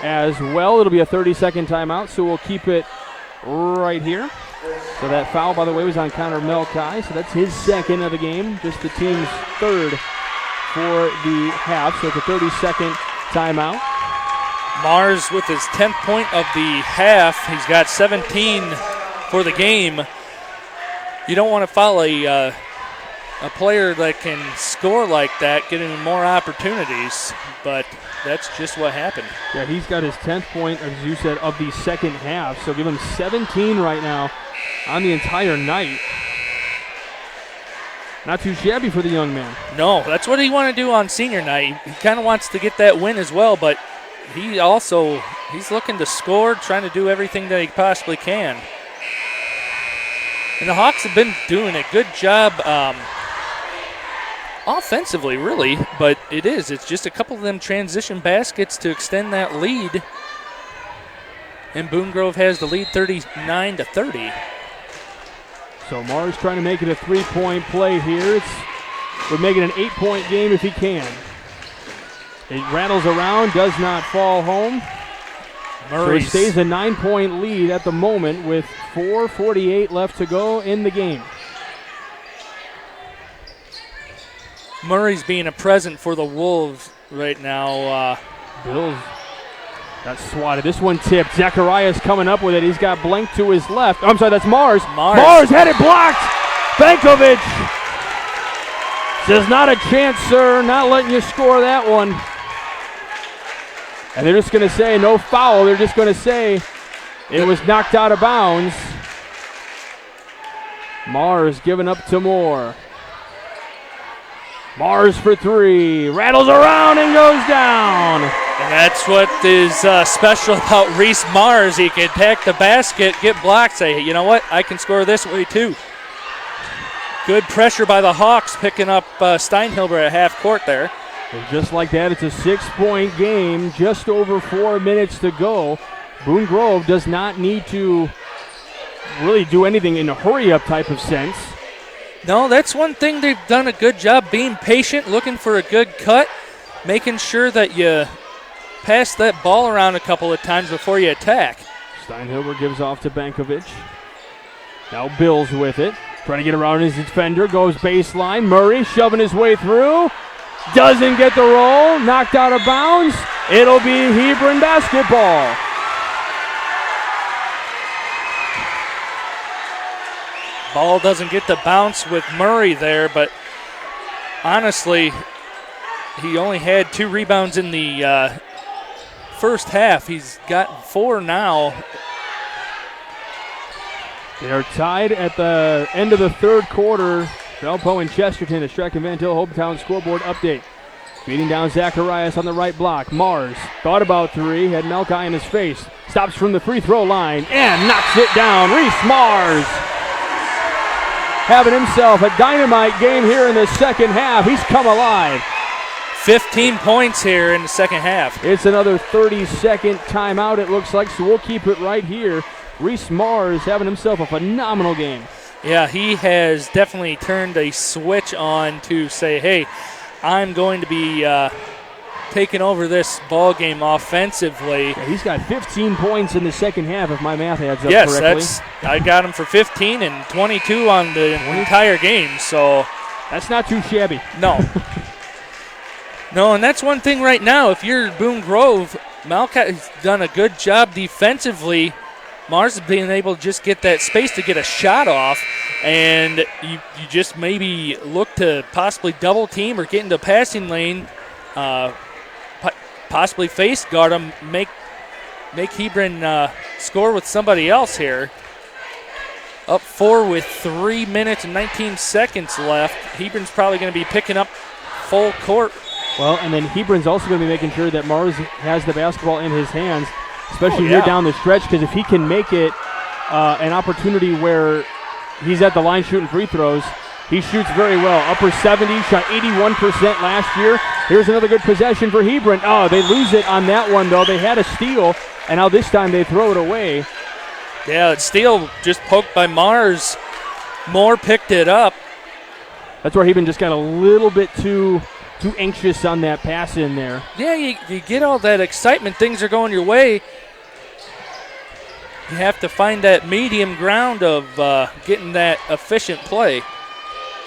as well. It'll be a 30-second timeout, so we'll keep it right here. So that foul, by the way, was on Connor Melkai, so that's his second of the game, just the team's third for the half, so it's a 30-second timeout. Mars with his 10th point of the half. He's got 17 for the game. You don't want to foul a player that can score like that, getting more opportunities, but that's just what happened. Yeah, he's got his 10th point, as you said, of the second half, so give him 17 right now on the entire night. Not too shabby for the young man. No, that's what he want to do on senior night. He kind of wants to get that win as well, but he's looking to score, trying to do everything that he possibly can. And the Hawks have been doing a good job offensively, really, but it's just a couple of them transition baskets to extend that lead. And Boone Grove has the lead 39-30. So Mars trying to make it a three-point play here. Would make it an 8-point game if he can. It rattles around, does not fall home. So it stays a 9-point lead at the moment with 4:48 left to go in the game. Murray's being a present for the Wolves right now. Bills got swatted. This one tipped. Zacharias coming up with it. He's got blank to his left. I'm sorry, that's Mars. Mars had it blocked. Bankovic says, not a chance, sir. Not letting you score that one. And they're just going to say no foul. They're just going to say it was knocked out of bounds. Mars giving up to Moore. Mars for three. Rattles around and goes down. And that's what is special about Reese Mars. He can attack the basket, get blocked, say, you know what, I can score this way too. Good pressure by the Hawks, picking up Steinhilber at half court there. And just like that, it's a 6-point game, just over 4 minutes to go. Boone Grove does not need to really do anything in a hurry-up type of sense. No, that's one thing they've done a good job, being patient, looking for a good cut, making sure that you pass that ball around a couple of times before you attack. Steinhilber gives off to Bankovic. Now Bills with it. Trying to get around his defender. Goes baseline. Murray shoving his way through. Doesn't get the roll. Knocked out of bounds. It'll be Hebron basketball. Ball doesn't get the bounce with Murray there, but honestly, he only had 2 rebounds in the first half. He's got 4 now. They are tied at the end of the third quarter. Valpo and Chesterton, the Streck and Van Til hometown scoreboard update. Beating down Zacharias on the right block. Mars thought about 3, had Melkai in his face. Stops from the free throw line and knocks it down. Reese Mars having himself a dynamite game here in the second half. He's come alive. 15 points here in the second half. It's another 30-second timeout, it looks like, so we'll keep it right here. Reese Mars having himself a phenomenal game. Yeah, he has definitely turned a switch on to say, hey, I'm going to be taking over this ball game offensively. Yeah, he's got 15 points in the second half, if my math adds up correctly. Yes, I got him for 15 and 22 on the entire game, so that's not too shabby. No. No, and that's one thing right now. If you're Boone Grove, Malcott's done a good job defensively. Mars has been able to just get that space to get a shot off, and you just maybe look to possibly double team or get into passing lane, possibly face guard him, make Hebron score with somebody else here. Up 4 with 3 minutes and 19 seconds left. Hebron's probably going to be picking up full court. Well, and then Hebron's also going to be making sure that Mars has the basketball in his hands, especially here down the stretch, because if he can make it an opportunity where he's at the line shooting free throws, he shoots very well. Upper 70s, shot 81% last year. Here's another good possession for Hebron. Oh, they lose it on that one, though. They had a steal, and now this time they throw it away. Yeah, steal just poked by Mars. Moore picked it up. That's where Hebron just got a little bit too anxious on that pass in there. Yeah, you get all that excitement. Things are going your way. You have to find that medium ground of getting that efficient play.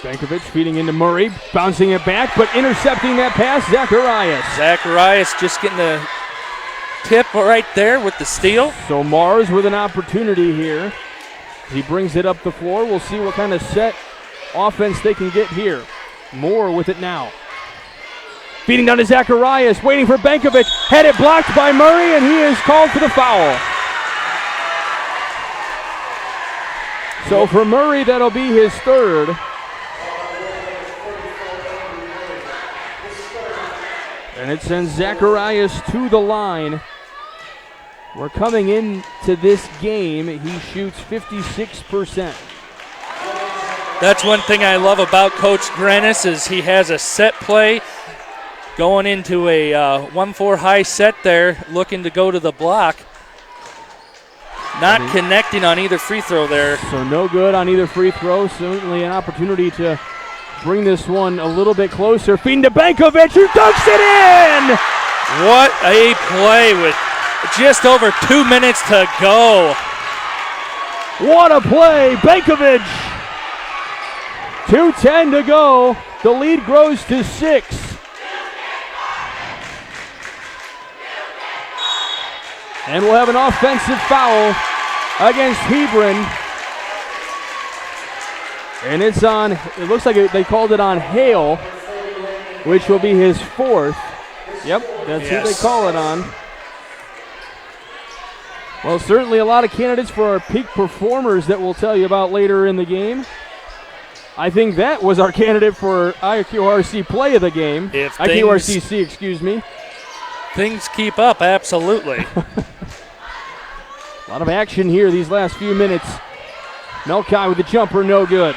Bankovic feeding into Murray, bouncing it back, but intercepting that pass, Zacharias. Zacharias just getting the tip right there with the steal. So Mars with an opportunity here. He brings it up the floor. We'll see what kind of set offense they can get here. Moore with it now. Feeding down to Zacharias, waiting for Bankovic. Had it blocked by Murray, and he is called for the foul. So for Murray, that'll be his third. And it sends Zacharias to the line. We're coming into this game. He shoots 56%. That's one thing I love about Coach Grenis is he has a set play. Going into a 1-4 high set there, looking to go to the block. Not connecting on either free throw there. So no good on either free throw. Certainly an opportunity to bring this one a little bit closer. Feeding to Bankovic, who dunks it in! What a play with just over 2 minutes to go. What a play, Bankovic! 2:10 to go. The lead grows to 6. And we'll have an offensive foul against Hebron. And it's on, it looks like they called it on Hale, which will be his 4th. Yep, that's who they call it on. Well, certainly a lot of candidates for our peak performers that we'll tell you about later in the game. I think that was our candidate for IQRC play of the game. IQRCC, excuse me. Things keep up, absolutely. A lot of action here these last few minutes. Melkai with the jumper, no good.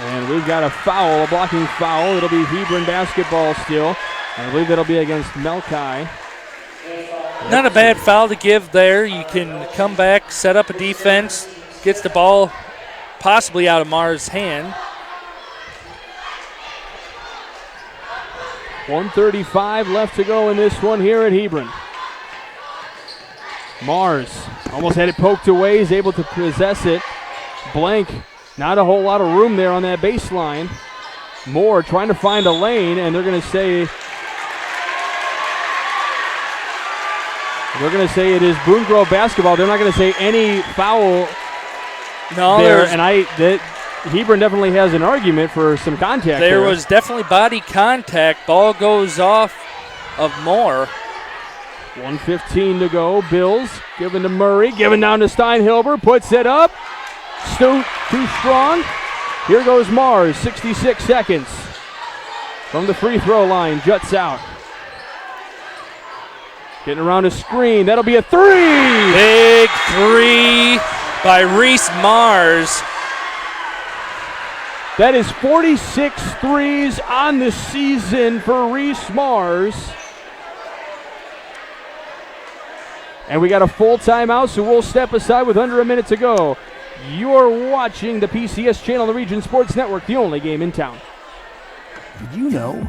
And we've got a foul, a blocking foul. It'll be Hebron basketball still. I believe that'll be against Melkai. Not a bad foul to give there. You can come back, set up a defense, gets the ball possibly out of Mars' hand. 1:35 left to go in this one here at Hebron. Mars almost had it poked away. He's able to possess it. Blank, not a whole lot of room there on that baseline. Moore trying to find a lane, and they're going to say it is Boone Grove basketball. They're not going to say any foul there, and Hebron definitely has an argument for some contact. There was definitely body contact. Ball goes off of Moore. 1:15 to go. Bills giving to Murray, giving down to Steinhilber, puts it up. Too strong. Here goes Mars, 66 seconds. From the free throw line, juts out. Getting around a screen, that'll be a 3! Big 3 by Reese Mars. That is 46 threes on the season for Reese Mars. And we got a full timeout, so we'll step aside with under a minute to go. You're watching the PCS channel on the Region Sports Network, the only game in town. Did you know?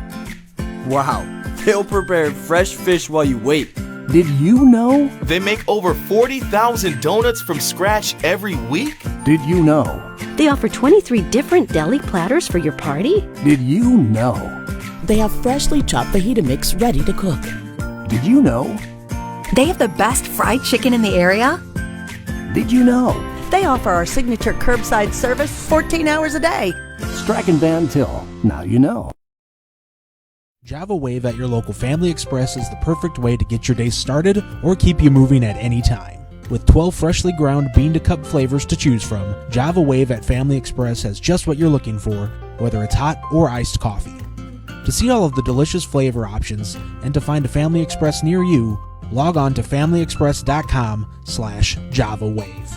Wow, they'll prepare fresh fish while you wait. Did you know? They make over 40,000 donuts from scratch every week. Did you know? They offer 23 different deli platters for your party. Did you know? They have freshly chopped fajita mix ready to cook. Did you know? They have the best fried chicken in the area. Did you know? They offer our signature curbside service 14 hours a day. Strachan Van Til. Now you know. Java Wave at your local Family Express is the perfect way to get your day started or keep you moving at any time. With 12 freshly ground bean-to-cup flavors to choose from, Java Wave at Family Express has just what you're looking for, whether it's hot or iced coffee. To see all of the delicious flavor options and to find a Family Express near you, log on to familyexpress.com/JavaWave.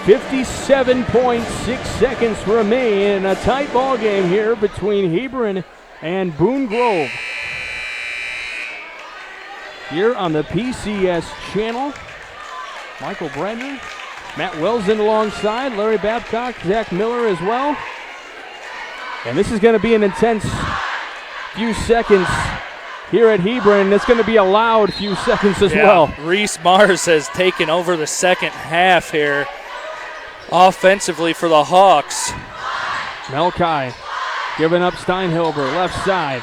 57.6 seconds remain in a tight ball game here between Hebron and Boone Grove. Here on the PCS channel, Michael Brenner, Matt Welsen alongside, Larry Babcock, Zach Miller as well. And this is going to be an intense few seconds here at Hebron. It's going to be a loud few seconds as well. Reese Mars has taken over the second half here offensively for the Hawks. Melkai giving up Steinhilber, left side.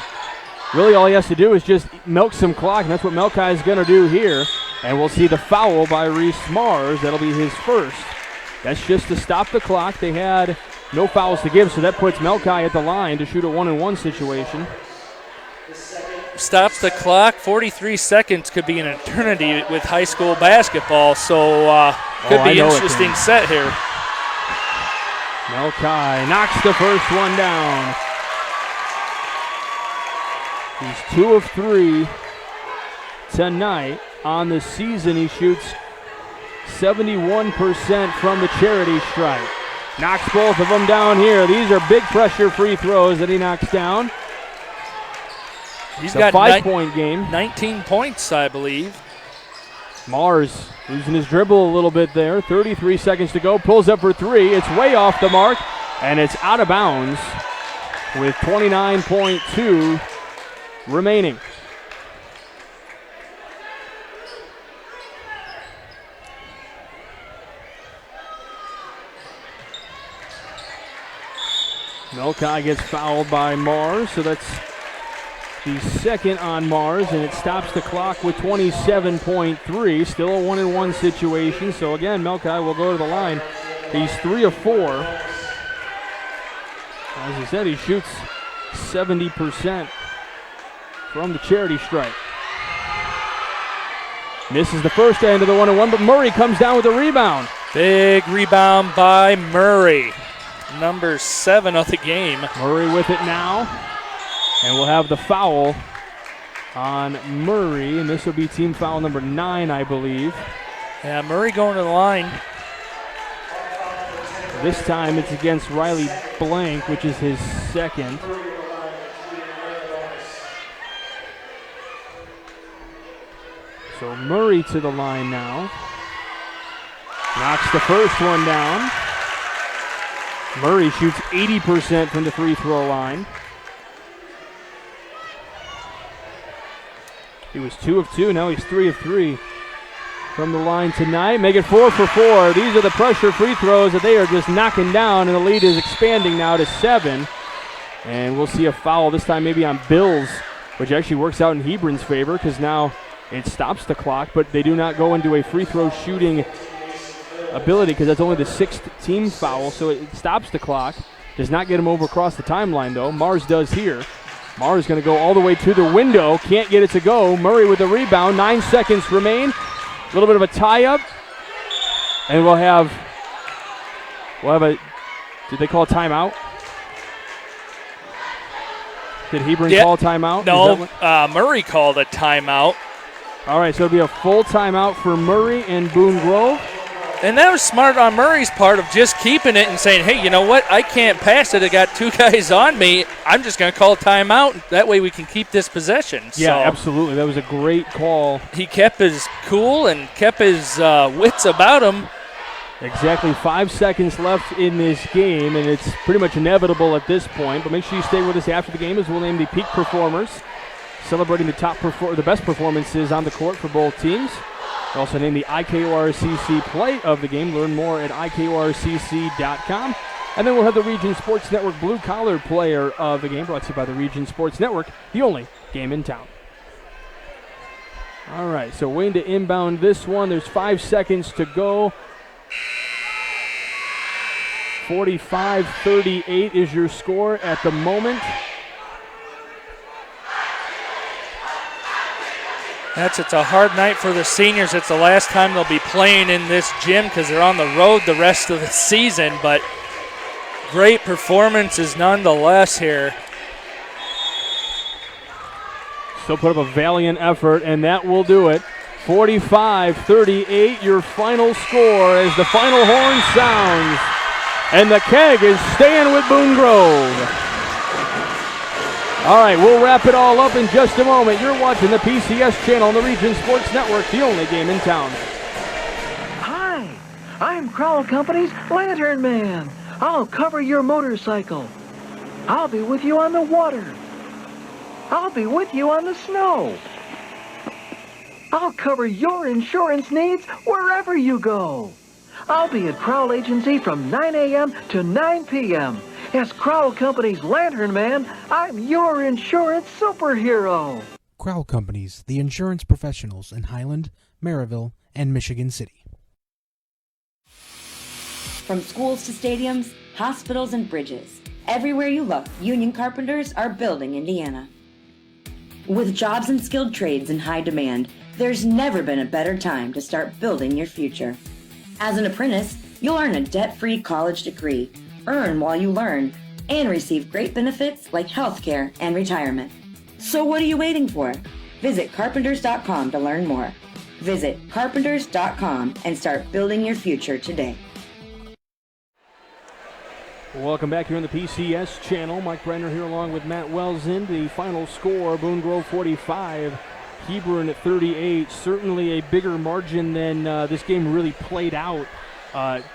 Really all he has to do is just milk some clock, and that's what Melkai is going to do here. And we'll see the foul by Reese Mars. That'll be his first. That's just to stop the clock. They had no fouls to give, so that puts Melkai at the line to shoot a 1-and-1 situation. Stops the clock. 43 seconds could be an eternity with high school basketball, so could be an interesting set here. Melkai knocks the first one down. He's 2 of 3 tonight. On the season, he shoots 71% from the charity stripe. Knocks both of them down here. These are big pressure free throws that he knocks down. He's got a 5-point game. 19 points, I believe. Mars losing his dribble a little bit there. 33 seconds to go. Pulls up for 3. It's way off the mark, and it's out of bounds with 29.2 remaining. Melkai gets fouled by Mars, so that's the second on Mars, and it stops the clock with 27.3. Still a 1-and-1 situation, so again, Melkai will go to the line. He's 3 of 4. As I said, he shoots 70% from the charity stripe. Misses the first end of the 1-and-1, but Murray comes down with a rebound. Big rebound by Murray, number 7 of the game. Murray with it now, and we'll have the foul on Murray, and this will be team foul number 9, I believe. Yeah, Murray going to the line. This time it's against Riley Blank, which is his second. So Murray to the line now. Knocks the first one down. Murray shoots 80% from the free throw line. He was 2 of 2, now he's 3 of 3 from the line tonight. Make it 4 for 4. These are the pressure free throws that they are just knocking down, and the lead is expanding now to 7. And we'll see a foul this time maybe on Bills, which actually works out in Hebron's favor because now it stops the clock, but they do not go into a free throw shooting ability because that's only the 6th team foul, so it stops the clock. Does not get him over across the timeline, though. Mars does here. Mars going to go all the way to the window. Can't get it to go. Murray with the rebound. 9 seconds remain. A little bit of a tie-up. And we'll have a, did they call a timeout? Did Hebron call a timeout? No, Murray called a timeout. All right, so it'll be a full timeout for Murray and Boone Grove. And that was smart on Murray's part of just keeping it and saying, hey, you know what? I can't pass it. I got 2 guys on me. I'm just going to call a timeout. That way we can keep this possession. Yeah, so absolutely. That was a great call. He kept his cool and kept his wits about him. Exactly 5 seconds left in this game, and it's pretty much inevitable at this point. But make sure you stay with us after the game as we'll name the peak performers, celebrating the best performances on the court for both teams. We'll also name the IKORCC play of the game. Learn more at IKORCC.com. And then we'll have the Region Sports Network Blue Collar player of the game, brought to you by the Region Sports Network, the only game in town. All right, so waiting to inbound this one. There's 5 seconds to go. 45-38 is your score at the moment. It's a hard night for the seniors. It's the last time they'll be playing in this gym because they're on the road the rest of the season, but great performances nonetheless here. Still put up a valiant effort, and that will do it. 45-38, your final score as the final horn sounds. And the Keg is staying with Boone Grove. All right, we'll wrap it all up in just a moment. You're watching the PCS channel on the Region Sports Network, the only game in town. Hi, I'm Crowell Company's Lantern Man. I'll cover your motorcycle. I'll be with you on the water. I'll be with you on the snow. I'll cover your insurance needs wherever you go. I'll be at Crowell Agency from 9 a.m. to 9 p.m. As Crowell Company's Lantern Man, I'm your insurance superhero. Crowell Companies, the insurance professionals in Highland, Maryville, and Michigan City. From schools to stadiums, hospitals and bridges, everywhere you look, union carpenters are building Indiana. With jobs and skilled trades in high demand, there's never been a better time to start building your future. As an apprentice, you'll earn a debt-free college degree, earn while you learn, and receive great benefits like health care and retirement. So what are you waiting for? Visit carpenters.com to learn more. Visit carpenters.com and start building your future today. Welcome back here on the PCS channel. Mike Brenner here along with Matt Welsin. The final score, Boone Grove 45, Hebron at 38. Certainly a bigger margin than this game really played out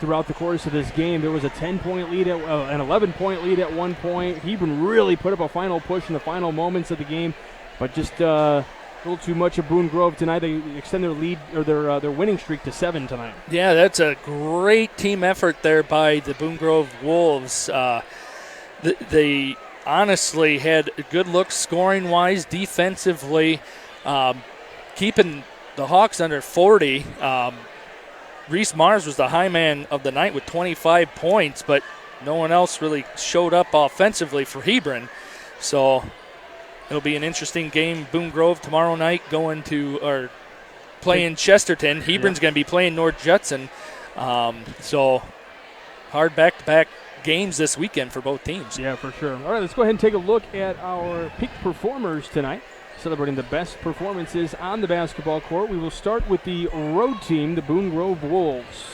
throughout the course of this game. There was a 10-point lead, an 11-point lead at one point. Hebron really put up a final push in the final moments of the game, but just a little too much of Boone Grove tonight. They extend their lead or their winning streak to 7 tonight. Yeah, that's a great team effort there by the Boone Grove Wolves. they honestly had good looks scoring-wise, defensively, keeping the Hawks under 40. Reese Mars was the high man of the night with 25 points, but no one else really showed up offensively for Hebron. So it'll be an interesting game. Boone Grove tomorrow night playing Chesterton. Hebron's going to be playing North Judson. So hard back-to-back games this weekend for both teams. Yeah, for sure. All right, let's go ahead and take a look at our peak performers tonight, celebrating the best performances on the basketball court. We will start with the road team, the Boone Grove Wolves.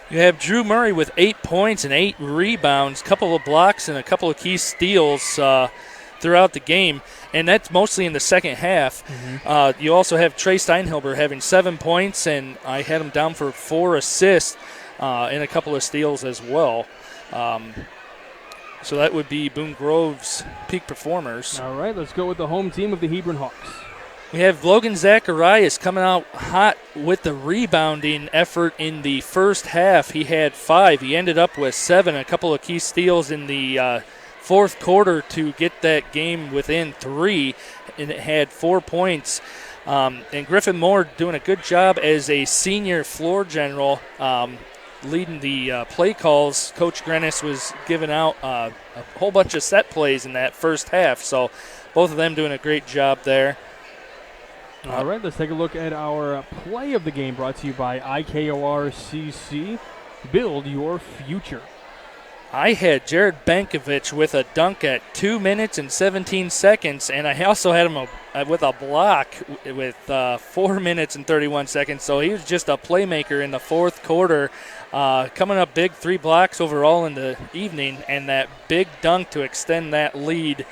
You have Drew Murray with 8 points and 8 rebounds, couple of blocks, and a couple of key steals throughout the game, and that's mostly in the second half. You also have Trey Steinhilber having 7 points, and I had him down for 4 assists and a couple of steals as well. So that would be Boone Grove's peak performers. All right, let's go with the home team of the Hebron Hawks. We have Logan Zacharias coming out hot with the rebounding effort in the first half. He had 5. He ended up with 7, a couple of key steals in the fourth quarter to get that game within 3, and it had 4 points. And Griffin Moore doing a good job as a senior floor general, leading the play calls. Coach Grennis was giving out a whole bunch of set plays in that first half, so both of them doing a great job there. All right, let's take a look at our play of the game, brought to you by IKOR-CC. Build your future. I had Jared Bankovich with a dunk at 2 minutes and 17 seconds, and I also had him with a block with 4 minutes and 31 seconds. So he was just a playmaker in the fourth quarter, coming up big, 3 blocks overall in the evening, and that big dunk to extend that lead.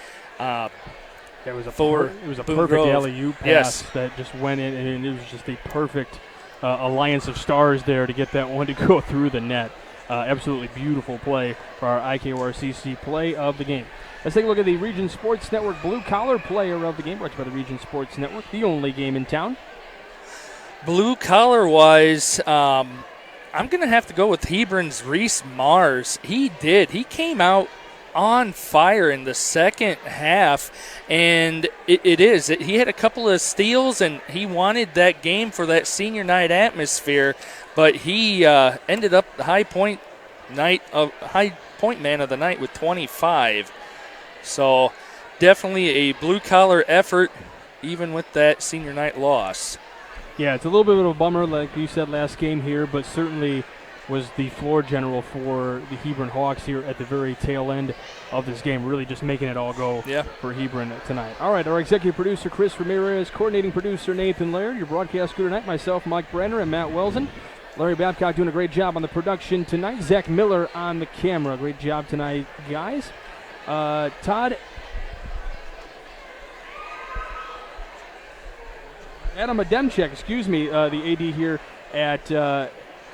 It was a Boone perfect Grove. alley-oop pass that just went in, and it was just a perfect alliance of stars there to get that one to go through the net. Absolutely beautiful play for our IKOR-CC play of the game. Let's take a look at the Region Sports Network Blue Collar player of the game, brought to you by the Region Sports Network, the only game in town. Blue collar-wise, I'm going to have to go with Hebron's Reese Mars. He came out on fire in the second half, and he had a couple of steals, and he wanted that game for that senior night atmosphere, but he ended up the high point man of the night with 25. So definitely a blue collar effort, even with that senior night loss. Yeah, it's a little bit of a bummer, like you said last game here, but certainly was the floor general for the Hebron Hawks here at the very tail end of this game, really just making it all go for Hebron tonight. All right, our executive producer, Chris Ramirez, coordinating producer, Nathan Laird, your broadcast crew tonight, myself, Mike Brenner, and Matt Welsen. Larry Babcock doing a great job on the production tonight. Zach Miller on the camera. Great job tonight, guys. Todd. Adam Ademchek, the AD here at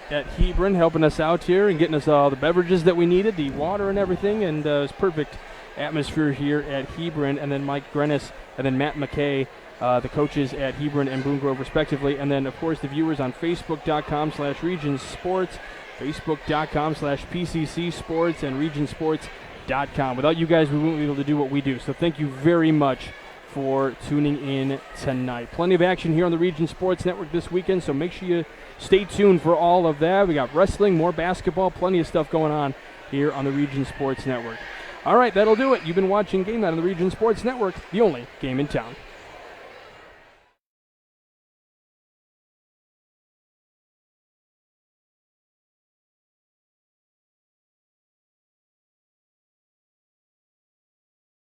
Hebron, helping us out here and getting us all the beverages that we needed, the water and everything, and it was perfect atmosphere here at Hebron. And then Mike Grennis and then Matt McKay, the coaches at Hebron and Boone Grove respectively. And then, of course, the viewers on Facebook.com/Regions Sports, Facebook.com/PCC Sports, and RegionSports.com. Without you guys, we wouldn't be able to do what we do. So thank you very much for tuning in tonight. Plenty of action here on the Region Sports Network this weekend, so make sure you stay tuned for all of that. We got wrestling, more basketball, plenty of stuff going on here on the Region Sports Network. All right, that'll do it. You've been watching Game Night on the Region Sports Network, the only game in town.